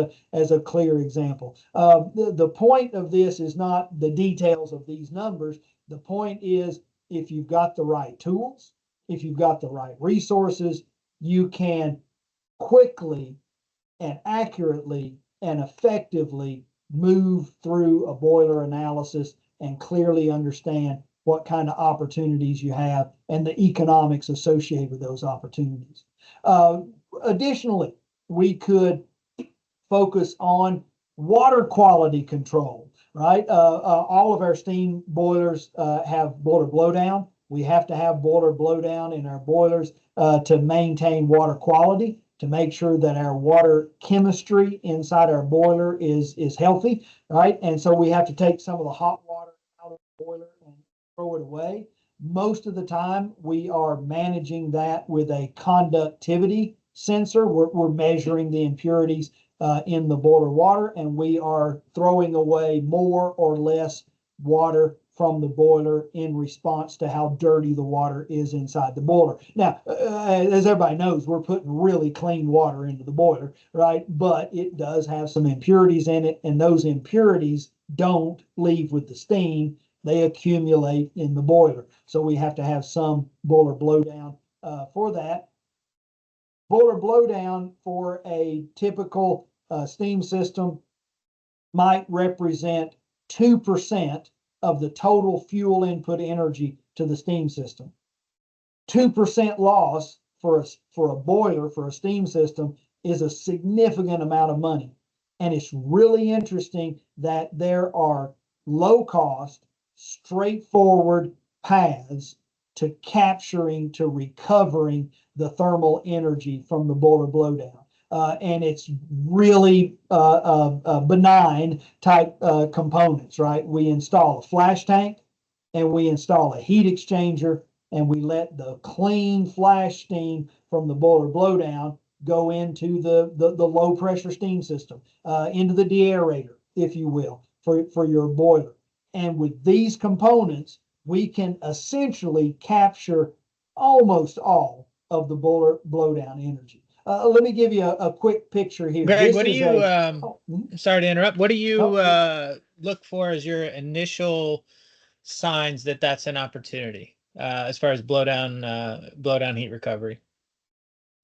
a clear example. The point of this is not the details of these numbers. The point is, if you've got the right tools, if you've got the right resources, you can quickly and accurately and effectively move through a boiler analysis and clearly understand what kind of opportunities you have and the economics associated with those opportunities. Additionally, we could focus on water quality control, right? All of our steam boilers have boiler blowdown. We have to have boiler blowdown in our boilers to maintain water quality, to make sure that our water chemistry inside our boiler is healthy, right? And so we have to take some of the hot water out of the boiler and throw it away. Most of the time, we are managing that with a conductivity sensor. We're measuring the impurities in the boiler water, and we are throwing away more or less water from the boiler in response to how dirty the water is inside the boiler. Now, as everybody knows, we're putting really clean water into the boiler, right? But it does have some impurities in it, and those impurities don't leave with the steam. They accumulate in the boiler. So we have to have some boiler blowdown for that. boiler blowdown for a typical steam system might represent 2% of the total fuel input energy to the steam system. 2% loss for a boiler, for a steam system, is a significant amount of money. And it's really interesting that there are low cost, straightforward paths to capturing, to recovering the thermal energy from the boiler blowdown. And it's really benign type components, right? We install a flash tank and we install a heat exchanger, and we let the clean flash steam from the boiler blowdown go into the low pressure steam system, into the deaerator, if you will, for your boiler. And with these components, we can essentially capture almost all of the boiler blowdown energy. Let me give you a quick picture here. Greg, This what do is you, sorry to interrupt. What do you look for as your initial signs that that's an opportunity as far as blowdown heat recovery?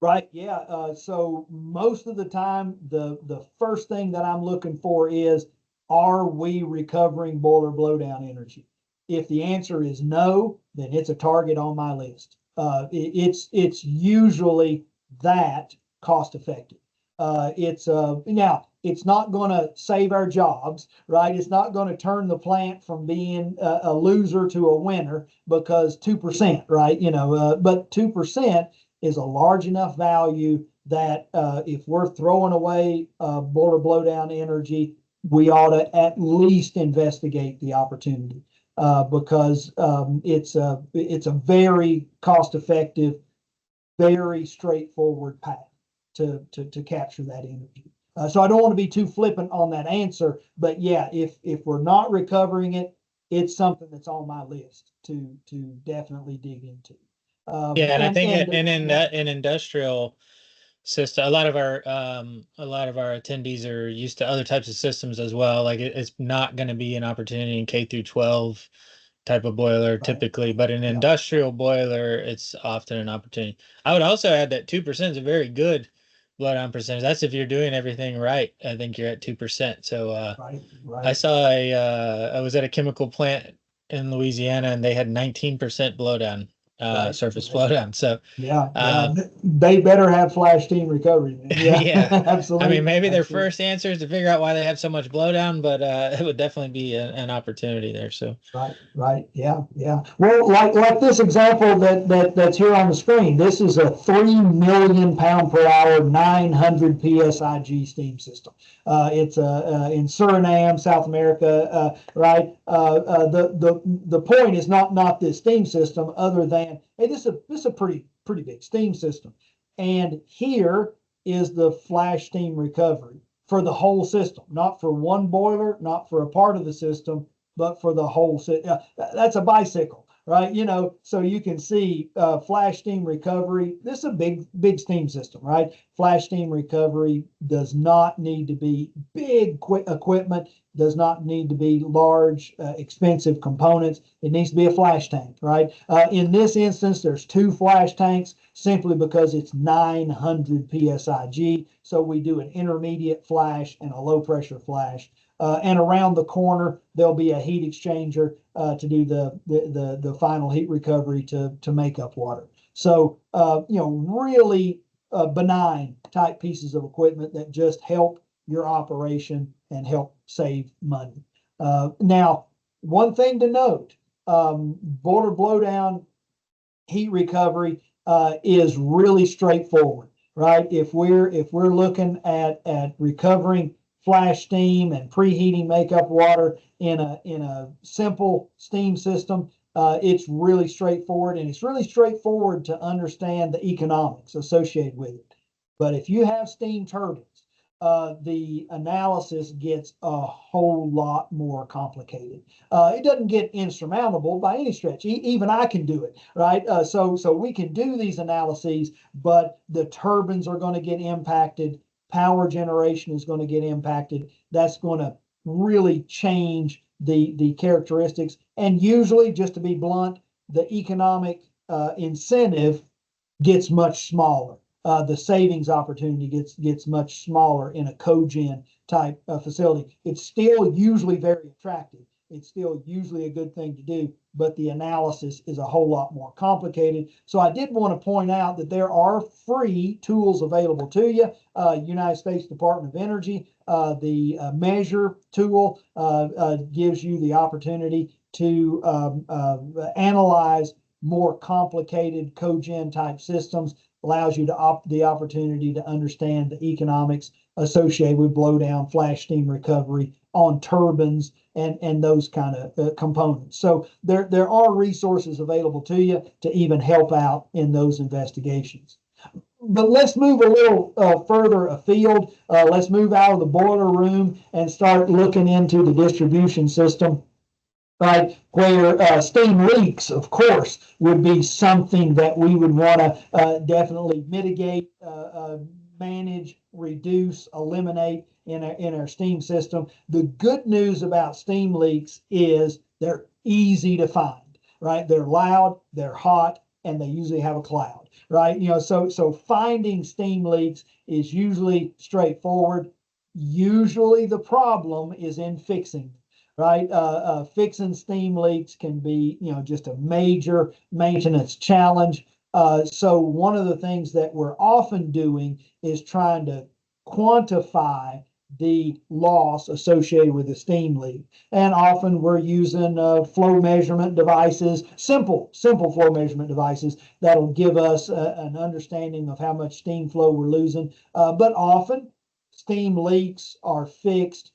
Right. Yeah. So most of the time, the first thing that I'm looking for is, are we recovering boiler blowdown energy? If the answer is no, then it's a target on my list. It's usually that cost effective. It's now it's not going to save our jobs, right? It's not going to turn the plant from being a loser to a winner because 2%, right? But 2% is a large enough value that if we're throwing away boiler blowdown energy, we ought to at least investigate the opportunity because it's a very cost effective, very straightforward path to capture that energy. So I don't want to be too flippant on that answer, but yeah, if we're not recovering it, it's something that's on my list to definitely dig into. Yeah, and I think in industrial system, a lot of our attendees are used to other types of systems as well. Like it's not going to be an opportunity in K through 12 type of boiler typically, but an industrial boiler, it's often an opportunity. I would also add that 2% is a very good blowdown percentage. That's if you're doing everything right. I think you're at 2%. So I was at a chemical plant in Louisiana and they had 19% blowdown. Surface blowdown. So they better have flash steam recovery. Yeah, absolutely. I mean, maybe their first answer is to figure out why they have so much blowdown, but it would definitely be an opportunity there. So right, yeah. Well, like this example that's here on the screen. This is a 3 million pound per hour, 900 psig steam system. It's in Suriname, South America, right? The point is not this steam system, other than hey, this is a pretty big steam system, and here is the flash steam recovery for the whole system, not for one boiler, not for a part of the system, but for the whole system. That's a bicycle, right? So you can see flash steam recovery. This is a big steam system, right? Flash steam recovery does not need to be big equipment, does not need to be large, expensive components. It needs to be a flash tank, right? In this instance, there's 2 flash tanks simply because it's 900 psig. So we do an intermediate flash and a low pressure flash. And around the corner, there'll be a heat exchanger to do the final heat recovery to make up water. So, really benign type pieces of equipment that just help your operation and help save money. Now, one thing to note, boiler blowdown heat recovery is really straightforward, right? If we're looking at recovering flash steam and preheating makeup water in a simple steam system, it's really straightforward, and it's really straightforward to understand the economics associated with it. But if you have steam turbines, the analysis gets a whole lot more complicated. It doesn't get insurmountable by any stretch. Even I can do it, right? So we can do these analyses, but the turbines are going to get impacted. Power generation is going to get impacted. That's going to really change the characteristics. And usually, just to be blunt, the economic incentive gets much smaller the savings opportunity gets much smaller in a cogen type facility. It's still usually very attractive. It's still usually a good thing to do, but the analysis is a whole lot more complicated. So I did want to point out that there are free tools available to you. United States Department of Energy, the measure tool gives you the opportunity to analyze more complicated cogen type systems, allows you to the opportunity to understand the economics associated with blowdown, flash steam recovery on turbines and those kind of components. So there are resources available to you to even help out in those investigations. But let's move a little further afield. Let's move out of the boiler room and start looking into the distribution system, right? Where steam leaks, of course, would be something that we would want to definitely mitigate, manage, reduce, eliminate in our steam system. The good news about steam leaks is they're easy to find, right? They're loud, they're hot, and they usually have a cloud, right? So finding steam leaks is usually straightforward. Usually the problem is in fixing, right? Fixing steam leaks can be, just a major maintenance challenge. So one of the things that we're often doing is trying to quantify the loss associated with the steam leak. And often we're using flow measurement devices, simple flow measurement devices that'll give us an understanding of how much steam flow we're losing. But often steam leaks are fixed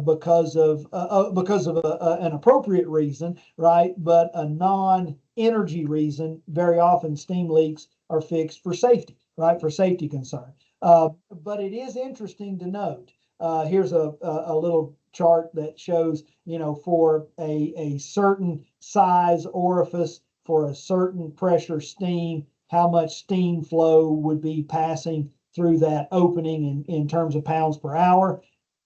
because of an appropriate reason, right? But a non-energy reason. Very often steam leaks are fixed for safety, right? For safety concern. But it is interesting to note. Here's a little chart that shows, for a certain size orifice, for a certain pressure steam, how much steam flow would be passing through that opening in terms of pounds per hour.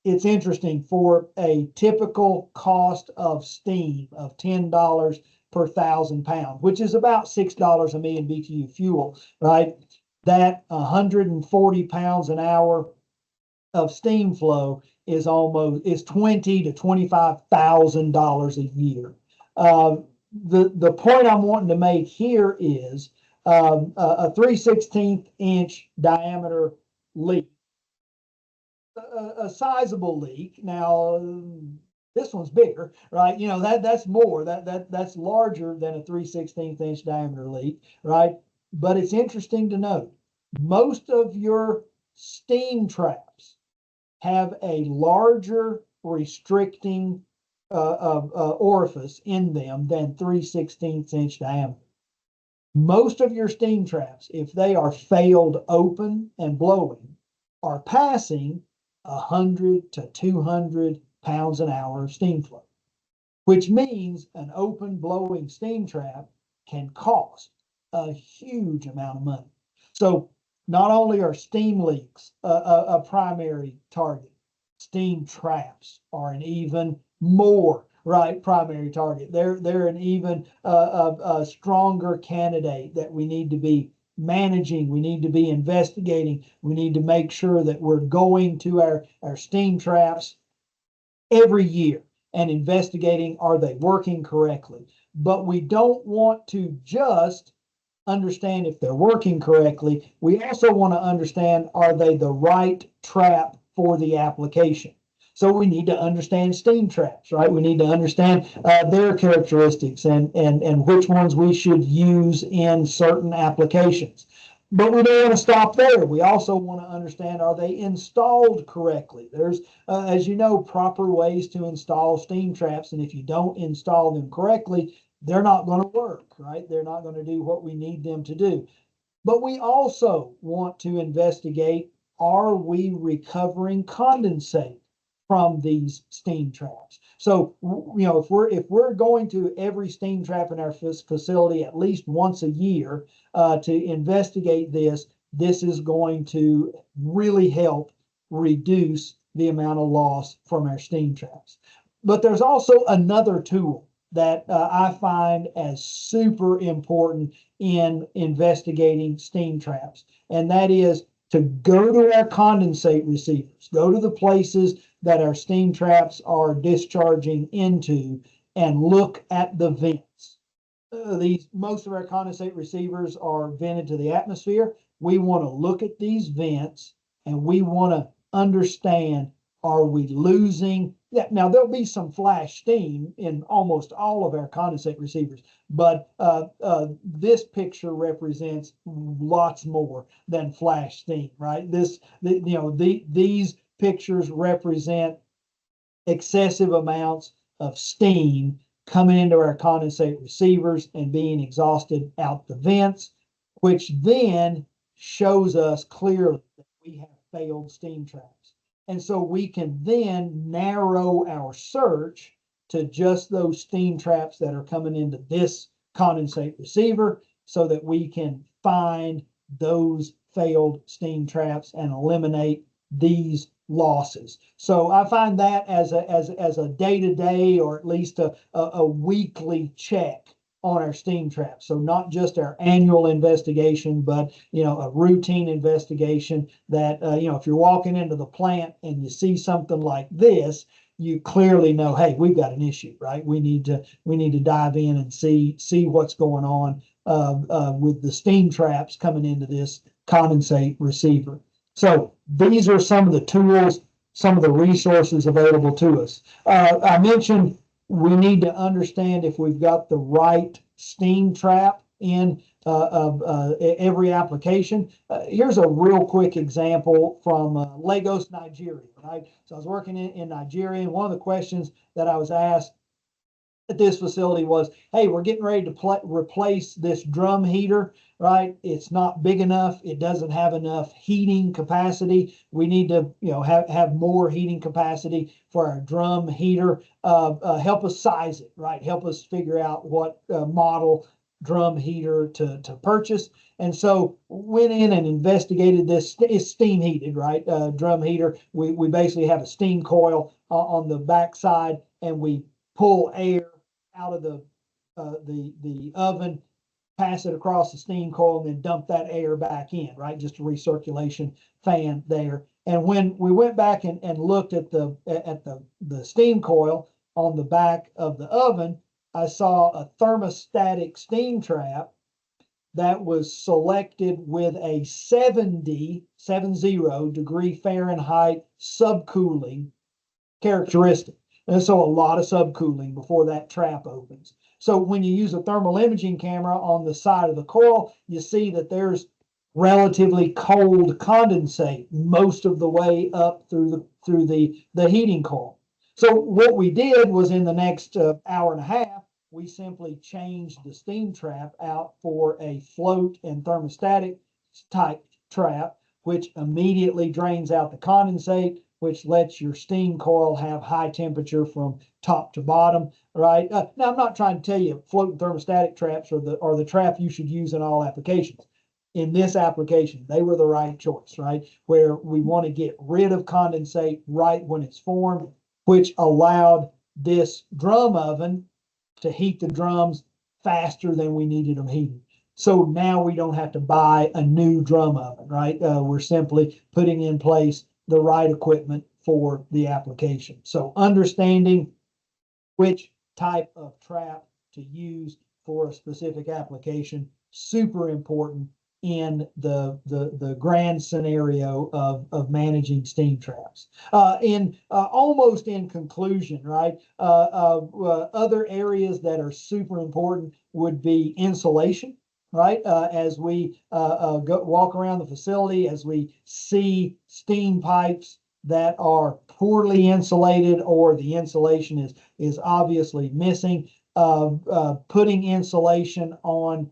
It's interesting, for a typical cost of steam of $10 per 1,000 pounds, which is about $6 a million BTU fuel, right? That 140 pounds an hour of steam flow is $20,000 to $25,000 a year. The point I'm wanting to make here is a 3/16 inch diameter leak, a sizable leak. Now this one's bigger, right? That's more, that's larger than a 3/16 inch diameter leak, right? But it's interesting to note, most of your steam traps have a larger restricting orifice in them than 3/16 inch diameter. Most of your steam traps, if they are failed open and blowing, are passing 100 to 200 pounds an hour of steam flow, which means an open blowing steam trap can cost a huge amount of money. So not only are steam leaks a primary target, steam traps are an even more primary target. They're an even a stronger candidate that we need to be managing. We need to be investigating. We need to make sure that we're going to our steam traps every year and investigating, are they working correctly? But we don't want to just understand if they're working correctly. We also want to understand, are they the right trap for the application? So we need to understand steam traps, right? We need to understand their characteristics and which ones we should use in certain applications. But we don't want to stop there. We also want to understand, are they installed correctly? There's, as you know, proper ways to install steam traps. And if you don't install them correctly, they're not going to work, right? They're not going to do what we need them to do. But we also want to investigate, are we recovering condensate from these steam traps? So, if we're going to every steam trap in our facility at least once a year to investigate this is going to really help reduce the amount of loss from our steam traps. But there's also another tool that I find as super important in investigating steam traps, and that is to go to our condensate receivers, go to the places that our steam traps are discharging into, and look at the vents. Most of our condensate receivers are vented to the atmosphere. We want to look at these vents and we want to understand, are we losing that? Now, there'll be some flash steam in almost all of our condensate receivers, but this picture represents lots more than flash steam, right? These pictures represent excessive amounts of steam coming into our condensate receivers and being exhausted out the vents, which then shows us clearly that we have failed steam traps. And so we can then narrow our search to just those steam traps that are coming into this condensate receiver so that we can find those failed steam traps and eliminate these losses. So I find that as a day-to-day or at least a weekly check on our steam traps. So not just our annual investigation, but a routine investigation that if you're walking into the plant and you see something like this, you clearly know, hey, we've got an issue, right? We need to dive in and see what's going on with the steam traps coming into this condensate receiver. So these are some of the tools, some of the resources available to us. I mentioned we need to understand if we've got the right steam trap in every application. Here's a real quick example from Lagos, Nigeria. Right? So I was working in Nigeria, and one of the questions that I was asked at this facility was, hey, we're getting ready to replace this drum heater, right? It's not big enough. It doesn't have enough heating capacity. We need to, have more heating capacity for our drum heater. Help us size it, right? Help us figure out what model drum heater to purchase. And so went in and investigated this. It's steam heated, right? Drum heater. We basically have a steam coil on the backside, and we pull air out of the oven, pass it across the steam coil, and then dump that air back in, right? Just a recirculation fan there. And when we went back and looked at the steam coil on the back of the oven, I saw a thermostatic steam trap that was selected with a 70 degree Fahrenheit subcooling characteristic. And so a lot of subcooling before that trap opens. So when you use a thermal imaging camera on the side of the coil, you see that there's relatively cold condensate most of the way up through the heating coil. So what we did was, in the next hour and a half, we simply changed the steam trap out for a float and thermostatic type trap, which immediately drains out the condensate, which lets your steam coil have high temperature from top to bottom, right? Now, I'm not trying to tell you floating thermostatic traps are the trap you should use in all applications. In this application, they were the right choice, right? Where we want to get rid of condensate right when it's formed, which allowed this drum oven to heat the drums faster than we needed them heated. So now we don't have to buy a new drum oven, right? We're simply putting in place the right equipment for the application. So understanding which type of trap to use for a specific application, super important in the grand scenario of managing steam traps. Almost in conclusion, right? Other areas that are super important would be insulation. Right, as we walk around the facility, as we see steam pipes that are poorly insulated or the insulation is obviously missing, putting insulation on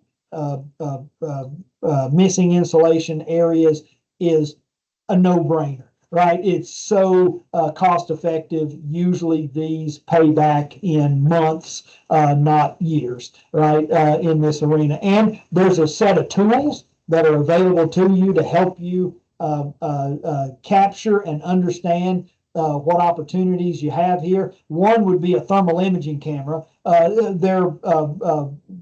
missing insulation areas is a no-brainer. Right, it's so cost effective. Usually these pay back in months, not years, right, in this arena. And there's a set of tools that are available to you to help you capture and understand what opportunities you have here. One would be a thermal imaging camera. They're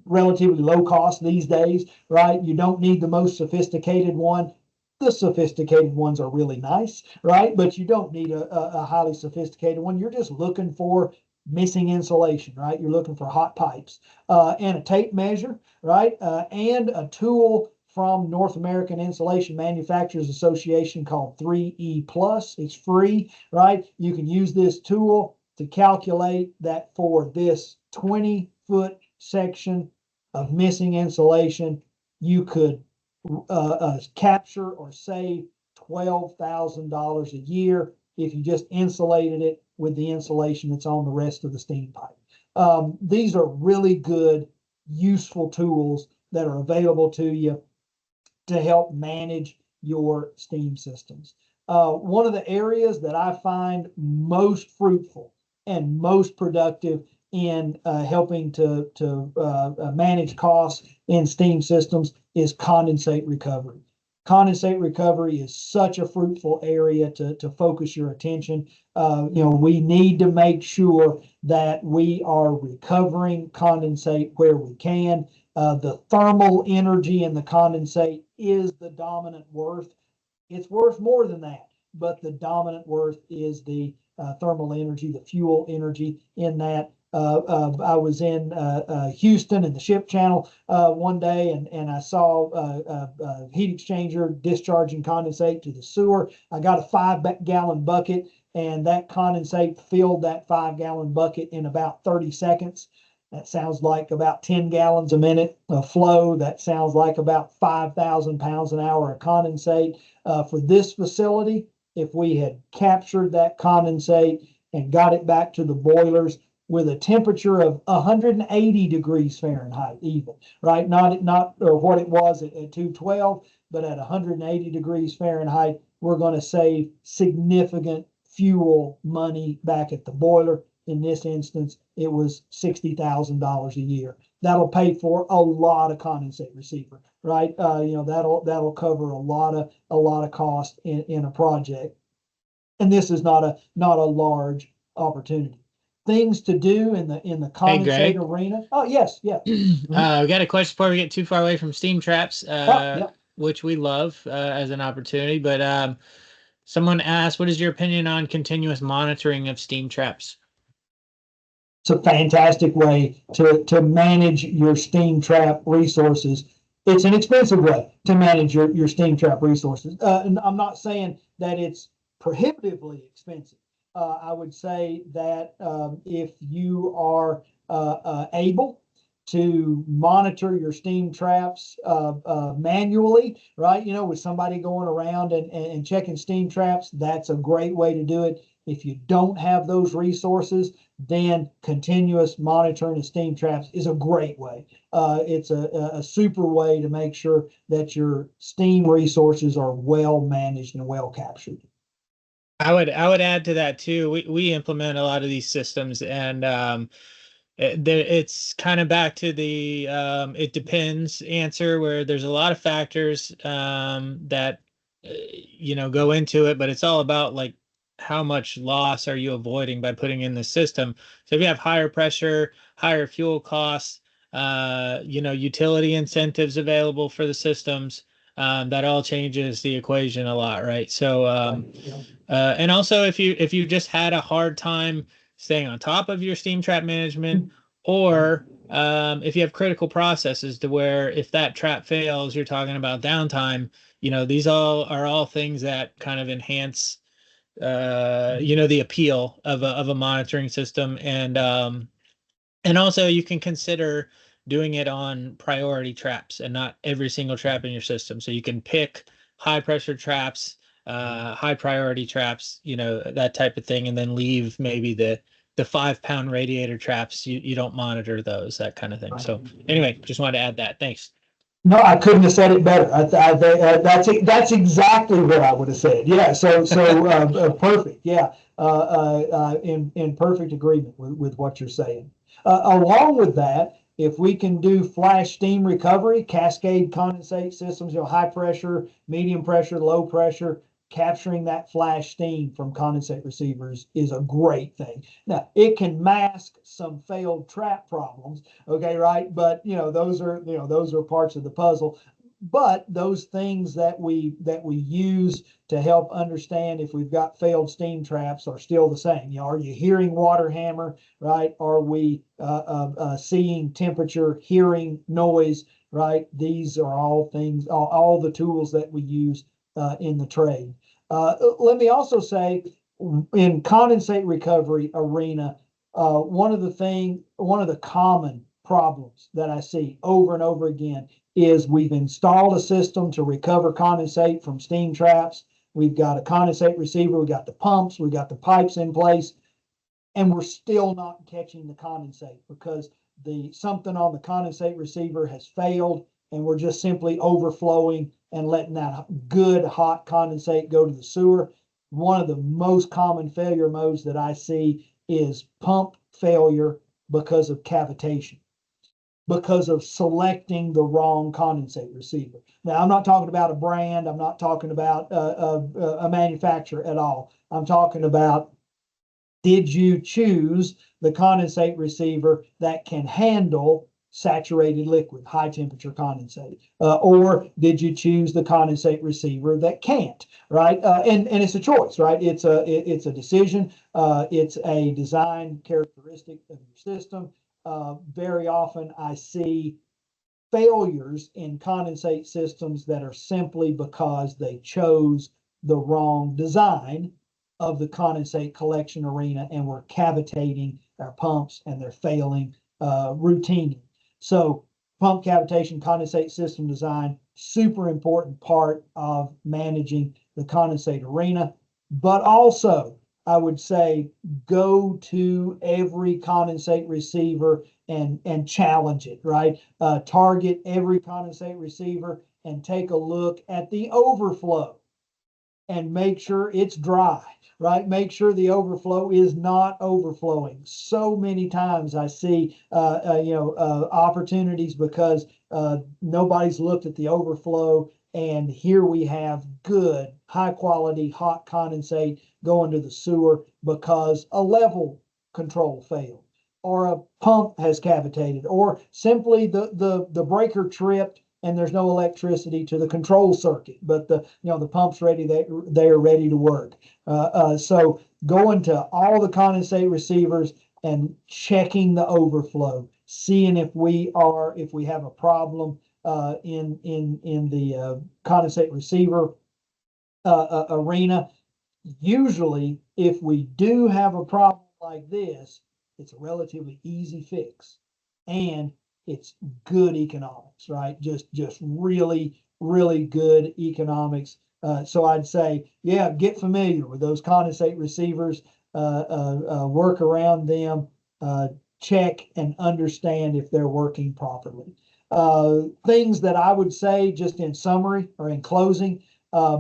relatively low cost these days, right? You don't need the most sophisticated one. The sophisticated ones are really nice, right? But you don't need a highly sophisticated one. You're just looking for missing insulation, right? You're looking for hot pipes and a tape measure, right? And a tool from North American Insulation Manufacturers Association called 3E Plus. It's free, right? You can use this tool to calculate that for this 20-foot section of missing insulation, you could capture or save $12,000 a year if you just insulated it with the insulation that's on the rest of the steam pipe. These are really good, useful tools that are available to you to help manage your steam systems. One of the areas that I find most fruitful and most productive in helping to manage costs in steam systems is condensate recovery. Condensate recovery is such a fruitful area to focus your attention. We need to make sure that we are recovering condensate where we can. The thermal energy in the condensate is the dominant worth. It's worth more than that, but the dominant worth is the thermal energy, the fuel energy in that. I was in Houston in the ship channel one day, and I saw a heat exchanger discharging condensate to the sewer. I got a 5-gallon bucket, and that condensate filled that 5-gallon bucket in about 30 seconds. That sounds like about 10 gallons a minute of flow. That sounds like about 5,000 pounds an hour of condensate. For this facility, if we had captured that condensate and got it back to the boilers with a temperature of 180 degrees Fahrenheit, even, right? Not or what it was at 212, but at 180 degrees Fahrenheit, we're going to save significant fuel money back at the boiler. In this instance, it was $60,000 a year. That'll pay for a lot of condensate receiver, right? That'll cover a lot of cost in a project. And this is not a large opportunity. Things to do in the condensate arena. Oh, yes, yeah. We got a question before we get too far away from steam traps, which we love as an opportunity. But someone asked, what is your opinion on continuous monitoring of steam traps? It's a fantastic way to manage your steam trap resources. It's an expensive way to manage your steam trap resources. And I'm not saying that it's prohibitively expensive. I would say that if you are able to monitor your steam traps manually, right? With somebody going around and checking steam traps, that's a great way to do it. If you don't have those resources, then continuous monitoring of steam traps is a great way. It's a super way to make sure that your steam resources are well managed and well captured. I would add to that too. We implement a lot of these systems, and it's kind of back to the it depends answer, where there's a lot of factors that go into it, but it's all about like how much loss are you avoiding by putting in the system. So if you have higher pressure, higher fuel costs, utility incentives available for the systems, that all changes the equation a lot, right? So and also if you just had a hard time staying on top of your steam trap management, or if you have critical processes to where if that trap fails, you're talking about downtime. These are all things that kind of enhance the appeal of a monitoring system. And also you can consider doing it on priority traps and not every single trap in your system. So you can pick high pressure traps, high priority traps, that type of thing, and then leave maybe the 5-pound radiator traps. You don't monitor those, that kind of thing. So anyway, just wanted to add that. Thanks. No, I couldn't have said it better. That's exactly what I would have said. Yeah. So perfect. Yeah. In perfect agreement with what you're saying. Along with that, if we can do flash steam recovery, cascade condensate systems, high pressure, medium pressure, low pressure, capturing that flash steam from condensate receivers is a great thing. Now, it can mask some failed trap problems, okay, right? But those are parts of the puzzle. But those things that we use to help understand if we've got failed steam traps are still the same. Are you hearing water hammer, right? Are we seeing temperature, hearing noise, right? These are all things, all the tools that we use in the trade. Let me also say, in condensate recovery arena, one of the common problems that I see over and over again is we've installed a system to recover condensate from steam traps. We've got a condensate receiver, we've got the pumps, we've got the pipes in place, and we're still not catching the condensate because something on the condensate receiver has failed, and we're just simply overflowing and letting that good hot condensate go to the sewer. One of the most common failure modes that I see is pump failure because of cavitation, because of selecting the wrong condensate receiver. Now, I'm not talking about a brand. I'm not talking about a manufacturer at all. I'm talking about, did you choose the condensate receiver that can handle saturated liquid, high temperature condensate, or did you choose the condensate receiver that can't? Right, and it's a choice, right? It's a decision. It's a design characteristic of your system. Very often, I see failures in condensate systems that are simply because they chose the wrong design of the condensate collection arena and we're cavitating our pumps and they're failing routinely. So pump cavitation, condensate system design, super important part of managing the condensate arena. But also, I would say, go to every condensate receiver and challenge it, right? Target every condensate receiver and take a look at the overflow and make sure it's dry, right? Make sure the overflow is not overflowing. So many times I see, opportunities because nobody's looked at the overflow, and here we have good, high quality, hot condensate going to the sewer because a level control failed, or a pump has cavitated, or simply the breaker tripped and there's no electricity to the control circuit, but the pump's ready, they are ready to work. So going to all the condensate receivers and checking the overflow, seeing if we have a problem in the condensate receiver arena. Usually, if we do have a problem like this, it's a relatively easy fix, and it's good economics, right? Just really, really good economics. So I'd say, yeah, get familiar with those condensate receivers, work around them, check and understand if they're working properly. Things that I would say, just in summary or in closing,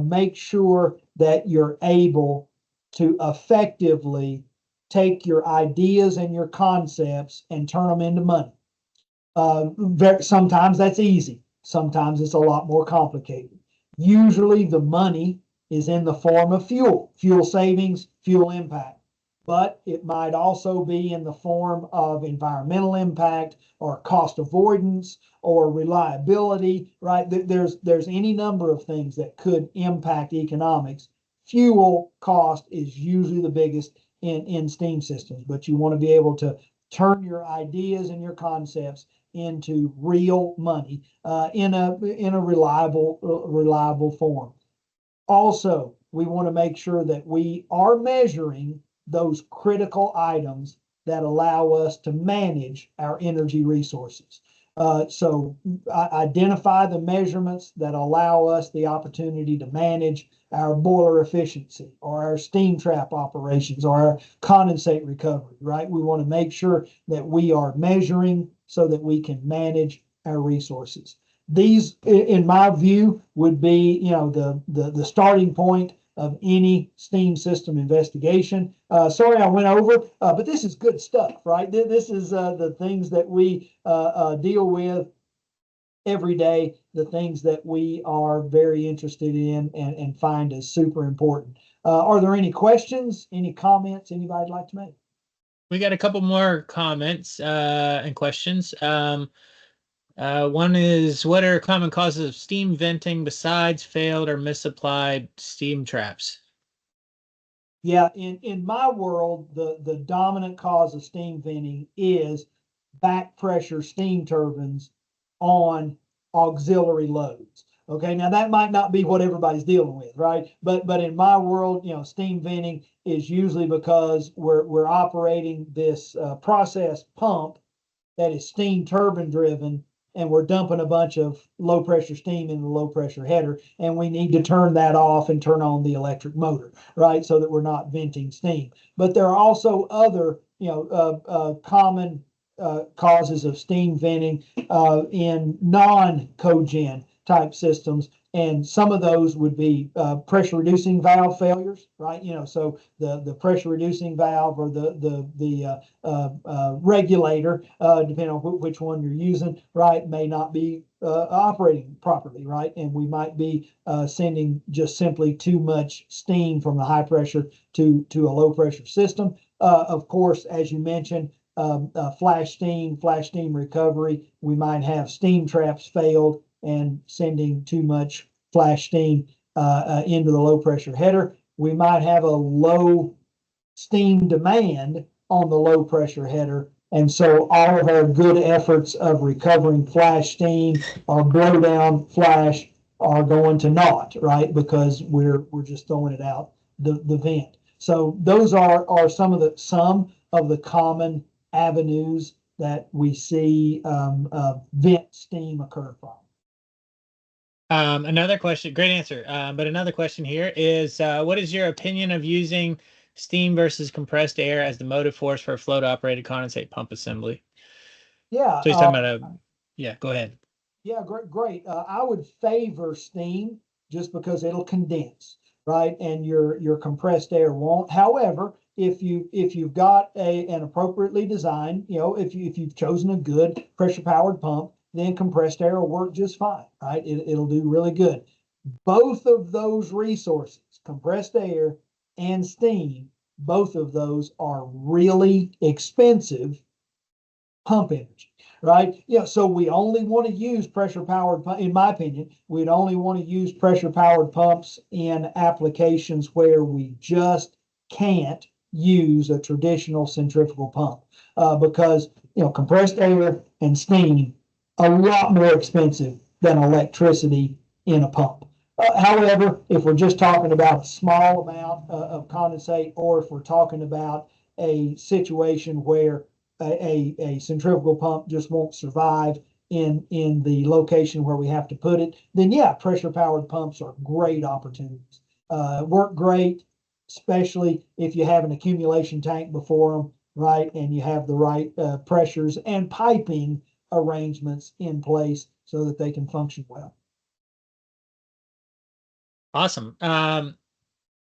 make sure that you're able to effectively take your ideas and your concepts and turn them into money. Sometimes that's easy. Sometimes it's a lot more complicated. Usually the money is in the form of fuel savings, fuel impact, but it might also be in the form of environmental impact or cost avoidance or reliability, right? There's any number of things that could impact economics. Fuel cost is usually the biggest in steam systems, but you want to be able to turn your ideas and your concepts into real money in a reliable form. Also, we want to make sure that we are measuring those critical items that allow us to manage our energy resources. So identify the measurements that allow us the opportunity to manage our boiler efficiency or our steam trap operations or our condensate recovery, right? We want to make sure that we are measuring so that we can manage our resources. These, in my view, would be, the starting point of any steam system investigation. Sorry I went over, but this is good stuff, right? This is the things that we deal with every day the things that we are very interested in and find as super important. Are there any questions, any comments anybody'd like to make? We got a couple more comments and questions. One is, what are common causes of steam venting besides failed or misapplied steam traps? Yeah, in my world, the dominant cause of steam venting is back pressure steam turbines on auxiliary loads. Okay, now that might not be what everybody's dealing with, right? But in my world, steam venting is usually because we're operating this process pump that is steam turbine driven, and we're dumping a bunch of low pressure steam in the low pressure header, and we need to turn that off and turn on the electric motor, right? So that we're not venting steam. But there are also other, common causes of steam venting in non-cogen type systems. And some of those would be pressure reducing valve failures, right? So the pressure reducing valve or the regulator, depending on which one you're using, right, may not be operating properly, right? And we might be sending just simply too much steam from the high pressure to a low pressure system. Of course, as you mentioned, flash steam recovery. We might have steam traps failed and sending too much flash steam into the low pressure header. We might have a low steam demand on the low pressure header. And so all of our good efforts of recovering flash steam or blowdown flash are going to naught, right? Because we're just throwing it out the vent. So those are some of the common avenues that we see vent steam occur from. Another question, great answer. But another question here is, what is your opinion of using steam versus compressed air as the motive force for a float operated condensate pump assembly? Yeah. So he's talking about yeah, go ahead. Yeah, great. I would favor steam just because it'll condense, right? And your compressed air won't. However, if you've got an appropriately designed, if you've chosen a good pressure powered pump, then compressed air will work just fine, right? It'll do really good. Both of those resources, compressed air and steam, both of those are really expensive pump energy, right? So we only want to use pressure powered, in my opinion, we'd only want to use pressure powered pumps in applications where we just can't use a traditional centrifugal pump because, compressed air and steam, a lot more expensive than electricity in a pump. However, if we're just talking about a small amount of condensate, or if we're talking about a situation where a centrifugal pump just won't survive in the location where we have to put it, then yeah, pressure powered pumps are great opportunities. Work great, especially if you have an accumulation tank before them, right? And you have the right pressures and piping arrangements in place so that they can function well. Awesome.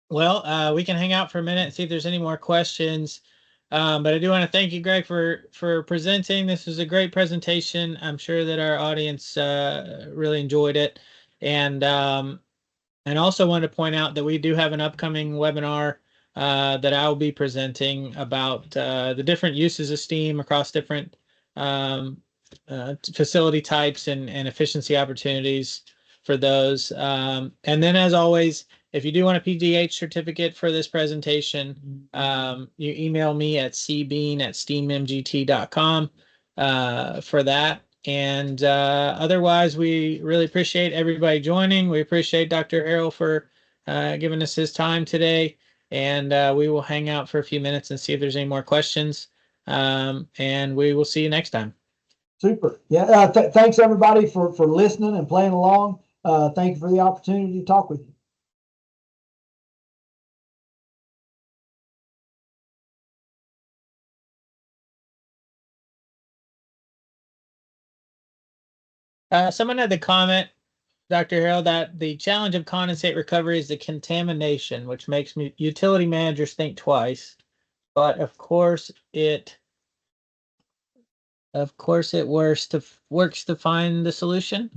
Well, we can hang out for a minute and see if there's any more questions. But I do want to thank you, Greg, for presenting. This was a great presentation. I'm sure that our audience really enjoyed it. And also wanted to point out that we do have an upcoming webinar that I will be presenting about the different uses of steam across different facility types and efficiency opportunities for those. And then, as always, if you do want a PDH certificate for this presentation, you email me at cbean@steammgt.com for that. And otherwise, we really appreciate everybody joining. We appreciate Dr. Harrell for giving us his time today. And we will hang out for a few minutes and see if there's any more questions. And we will see you next time. Super. Yeah. Thanks everybody for listening and playing along. Thank you for the opportunity to talk with you. Someone had the comment, Dr. Harrell, that the challenge of condensate recovery is the contamination, which makes utility managers think twice. But of course it works to find the solution.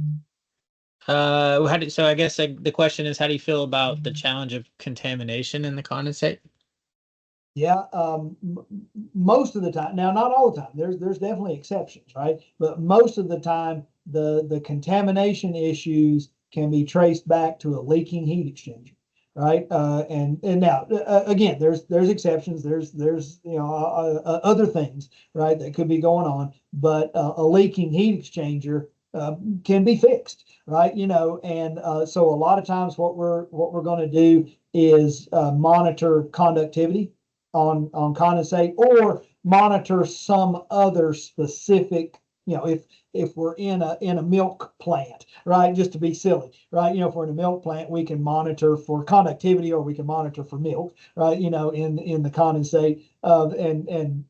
So I guess the question is, how do you feel about the challenge of contamination in the condensate? Yeah, most of the time. Now, not all the time. There's definitely exceptions, right? But most of the time, the contamination issues can be traced back to a leaking heat exchanger, right? And now again, there's exceptions. There's other things, right, that could be going on, but a leaking heat exchanger can be fixed, right? And so a lot of times what we're going to do is monitor conductivity on condensate, or monitor some other specific, if we're in a milk plant, right? Just to be silly, right? If we're in a milk plant, we can monitor for conductivity, or we can monitor for milk, right? In the condensate, and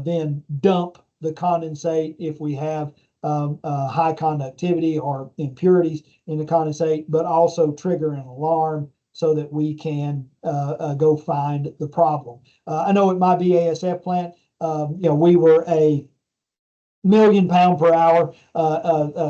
then dump the condensate if we have high conductivity or impurities in the condensate, but also trigger an alarm so that we can go find the problem. I know at my BASF plant, we were a million-pound per hour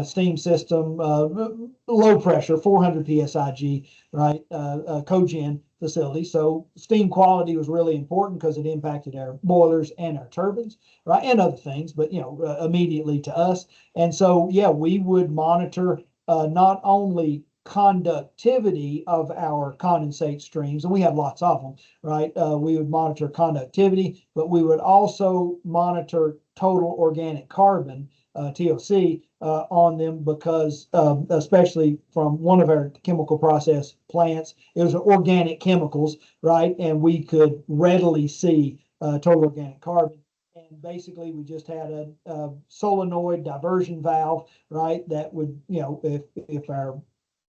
steam system, low pressure, 400 psig, right? Cogen facility. So steam quality was really important because it impacted our boilers and our turbines, right? And other things, but immediately to us. And so, yeah, we would monitor not only conductivity of our condensate streams, and we have lots of them, right? We would monitor conductivity, but we would also monitor total organic carbon, TOC, on them, because especially from one of our chemical process plants, it was organic chemicals, right? And we could readily see total organic carbon. And basically, we just had a solenoid diversion valve, right? That would, if our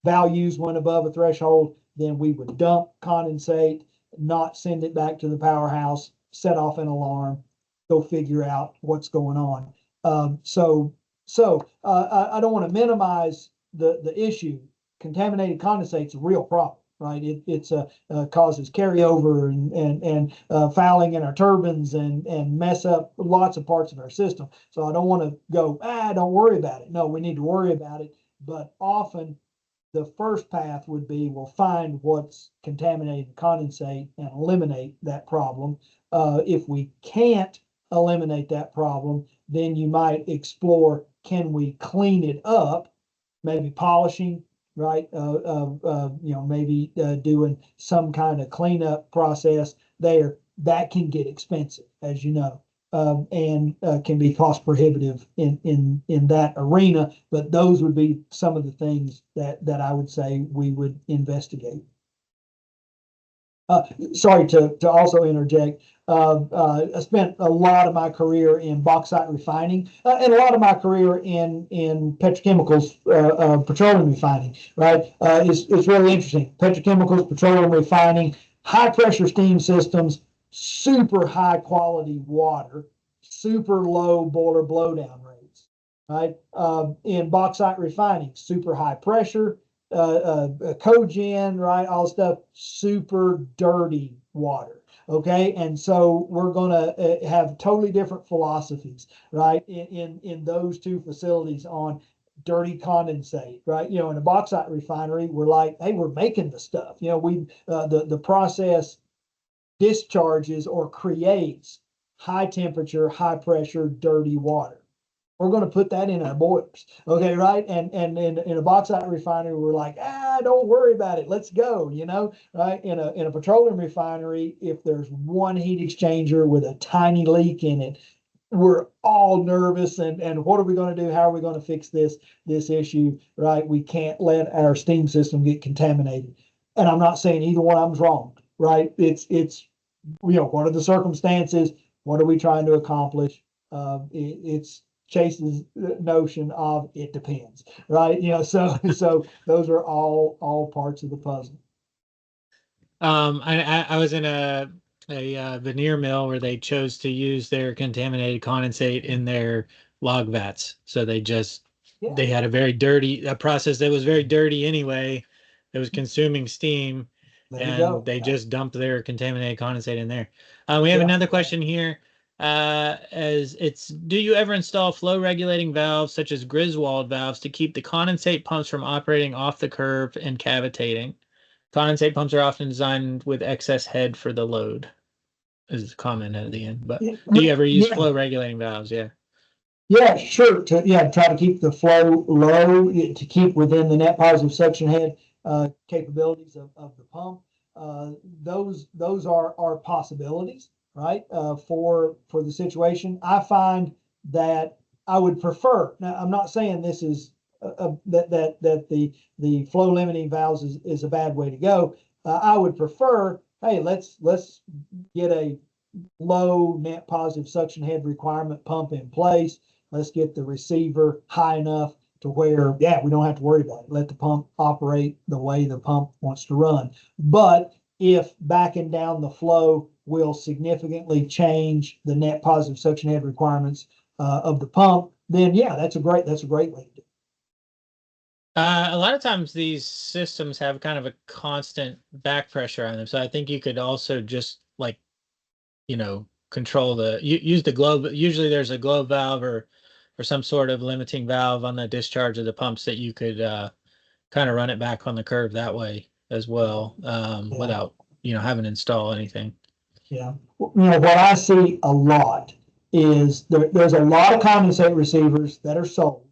values went above a threshold, then we would dump condensate, not send it back to the powerhouse, set off an alarm, go figure out what's going on. I don't want to minimize the issue. Contaminated condensate is a real problem, right? It's causes carryover and fouling in our turbines and mess up lots of parts of our system. So I don't want to go, don't worry about it. No, we need to worry about it. But often the first path would be, we'll find what's contaminated condensate and eliminate that problem. If we can't eliminate that problem, then you might explore, can we clean it up? Maybe polishing, right? Maybe doing some kind of cleanup process there. That can get expensive, as you know, and can be cost prohibitive in that arena. But those would be some of the things that I would say we would investigate. Sorry to also interject. I spent a lot of my career in bauxite refining, and a lot of my career in petrochemicals, petroleum refining. Right, it's really interesting. Petrochemicals, petroleum refining, high pressure steam systems, super high quality water, super low boiler blowdown rates. Right, in bauxite refining, super high pressure, cogen, right? All stuff, super dirty water. Okay, and so we're going to have totally different philosophies, right? In those two facilities on dirty condensate, right? In a bauxite refinery, we're like, hey, we're making the stuff. The process discharges or creates high temperature, high pressure, dirty water. We're going to put that in our boilers. Okay, right? And in a bauxite refinery, we're like, don't worry about it. Let's go, right? In a petroleum refinery, if there's one heat exchanger with a tiny leak in it, we're all nervous, and what are we going to do? How are we going to fix this issue, right? We can't let our steam system get contaminated. And I'm not saying either one of them's wrong, right? It's what are the circumstances? What are we trying to accomplish? It's Chase's notion of it depends, right? So those are all parts of the puzzle. I was in a veneer mill where they chose to use their contaminated condensate in their log vats. So they had a process that was very dirty anyway. It was consuming steam, and they just dumped their contaminated condensate in there. We have another question here. do you ever install flow regulating valves such as Griswold valves to keep the condensate pumps from operating off the curve and cavitating? Condensate pumps are often designed with excess head for the load, is the comment at the end. But do you ever use Yeah, flow regulating valves? Yeah. yeah, sure. Try to keep the flow low, to keep within the net positive suction head capabilities of the pump. Those are possibilities, right? For the situation, I find that I would prefer. Now, I'm not saying this is that the flow limiting valves is a bad way to go. I would prefer, hey, let's get a low net positive suction head requirement pump in place. Let's get the receiver high enough to where, yeah, we don't have to worry about it. Let the pump operate the way the pump wants to run. But if backing down the flow will significantly change the net positive suction head requirements of the pump, then yeah, that's a great way to do it. A lot of times these systems have kind of a constant back pressure on them. So I think you could also just like, control use the globe. Usually there's a globe valve or some sort of limiting valve on the discharge of the pumps that you could kind of run it back on the curve that way as well, Yeah. without, having to install anything. Yeah. What I see a lot is there's a lot of condensate receivers that are sold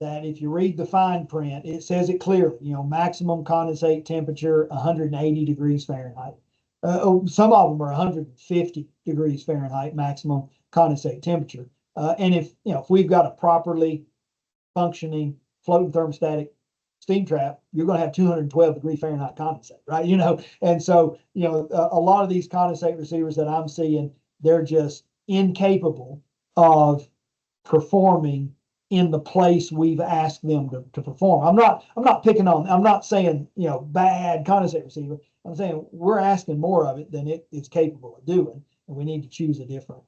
that if you read the fine print, it says it clearly, maximum condensate temperature, 180 degrees Fahrenheit. Some of them are 150 degrees Fahrenheit maximum condensate temperature. And if we've got a properly functioning floating thermostatic steam trap, you're going to have 212 degree Fahrenheit condensate, right? And so, a lot of these condensate receivers that I'm seeing, they're just incapable of performing in the place we've asked them to perform. I'm not picking on, I'm not saying, bad condensate receiver. I'm saying we're asking more of it than it is capable of doing. And we need to choose a different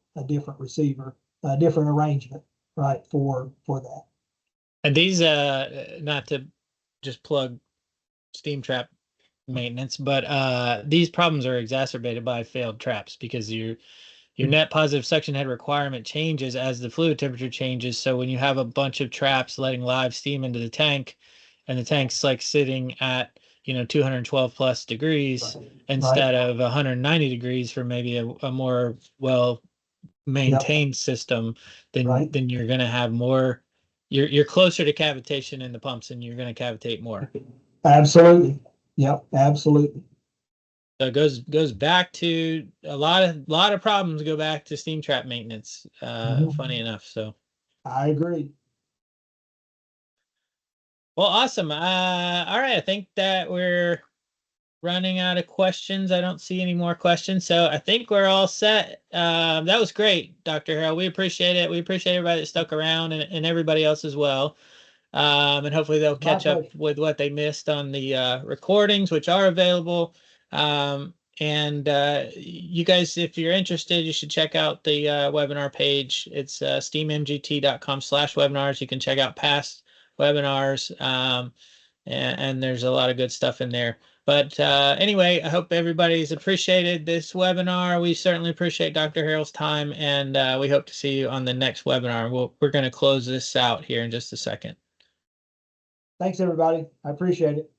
receiver, a different arrangement, right, for that. And these, not to just plug steam trap maintenance, but these problems are exacerbated by failed traps because your net positive suction head requirement changes as the fluid temperature changes. So when you have a bunch of traps letting live steam into the tank, and the tank's like sitting at 212 plus degrees Right. instead of 190 degrees for maybe a more well Yep. maintained system, then Right. you're going to have more. You're closer to cavitation in the pumps, and you're going to cavitate more. Absolutely. Yep. Absolutely. So it goes back to a lot of problems go back to steam trap maintenance. Funny Mhm. enough. So I agree. well, awesome. All right, I think that we're running out of questions. I don't see any more questions, so I think we're all set. That was great, Dr. Harrell. We appreciate it. We appreciate everybody that stuck around and everybody else as well. And hopefully they'll My catch up pleasure. with what they missed on the recordings, which are available. And you guys, if you're interested, you should check out the webinar page. It's steammgt.com/webinars. You can check out past webinars, and there's a lot of good stuff in there. But anyway, I hope everybody's appreciated this webinar. We certainly appreciate Dr. Harrell's time, and we hope to see you on the next webinar. We're going to close this out here in just a second. Thanks, everybody. I appreciate it.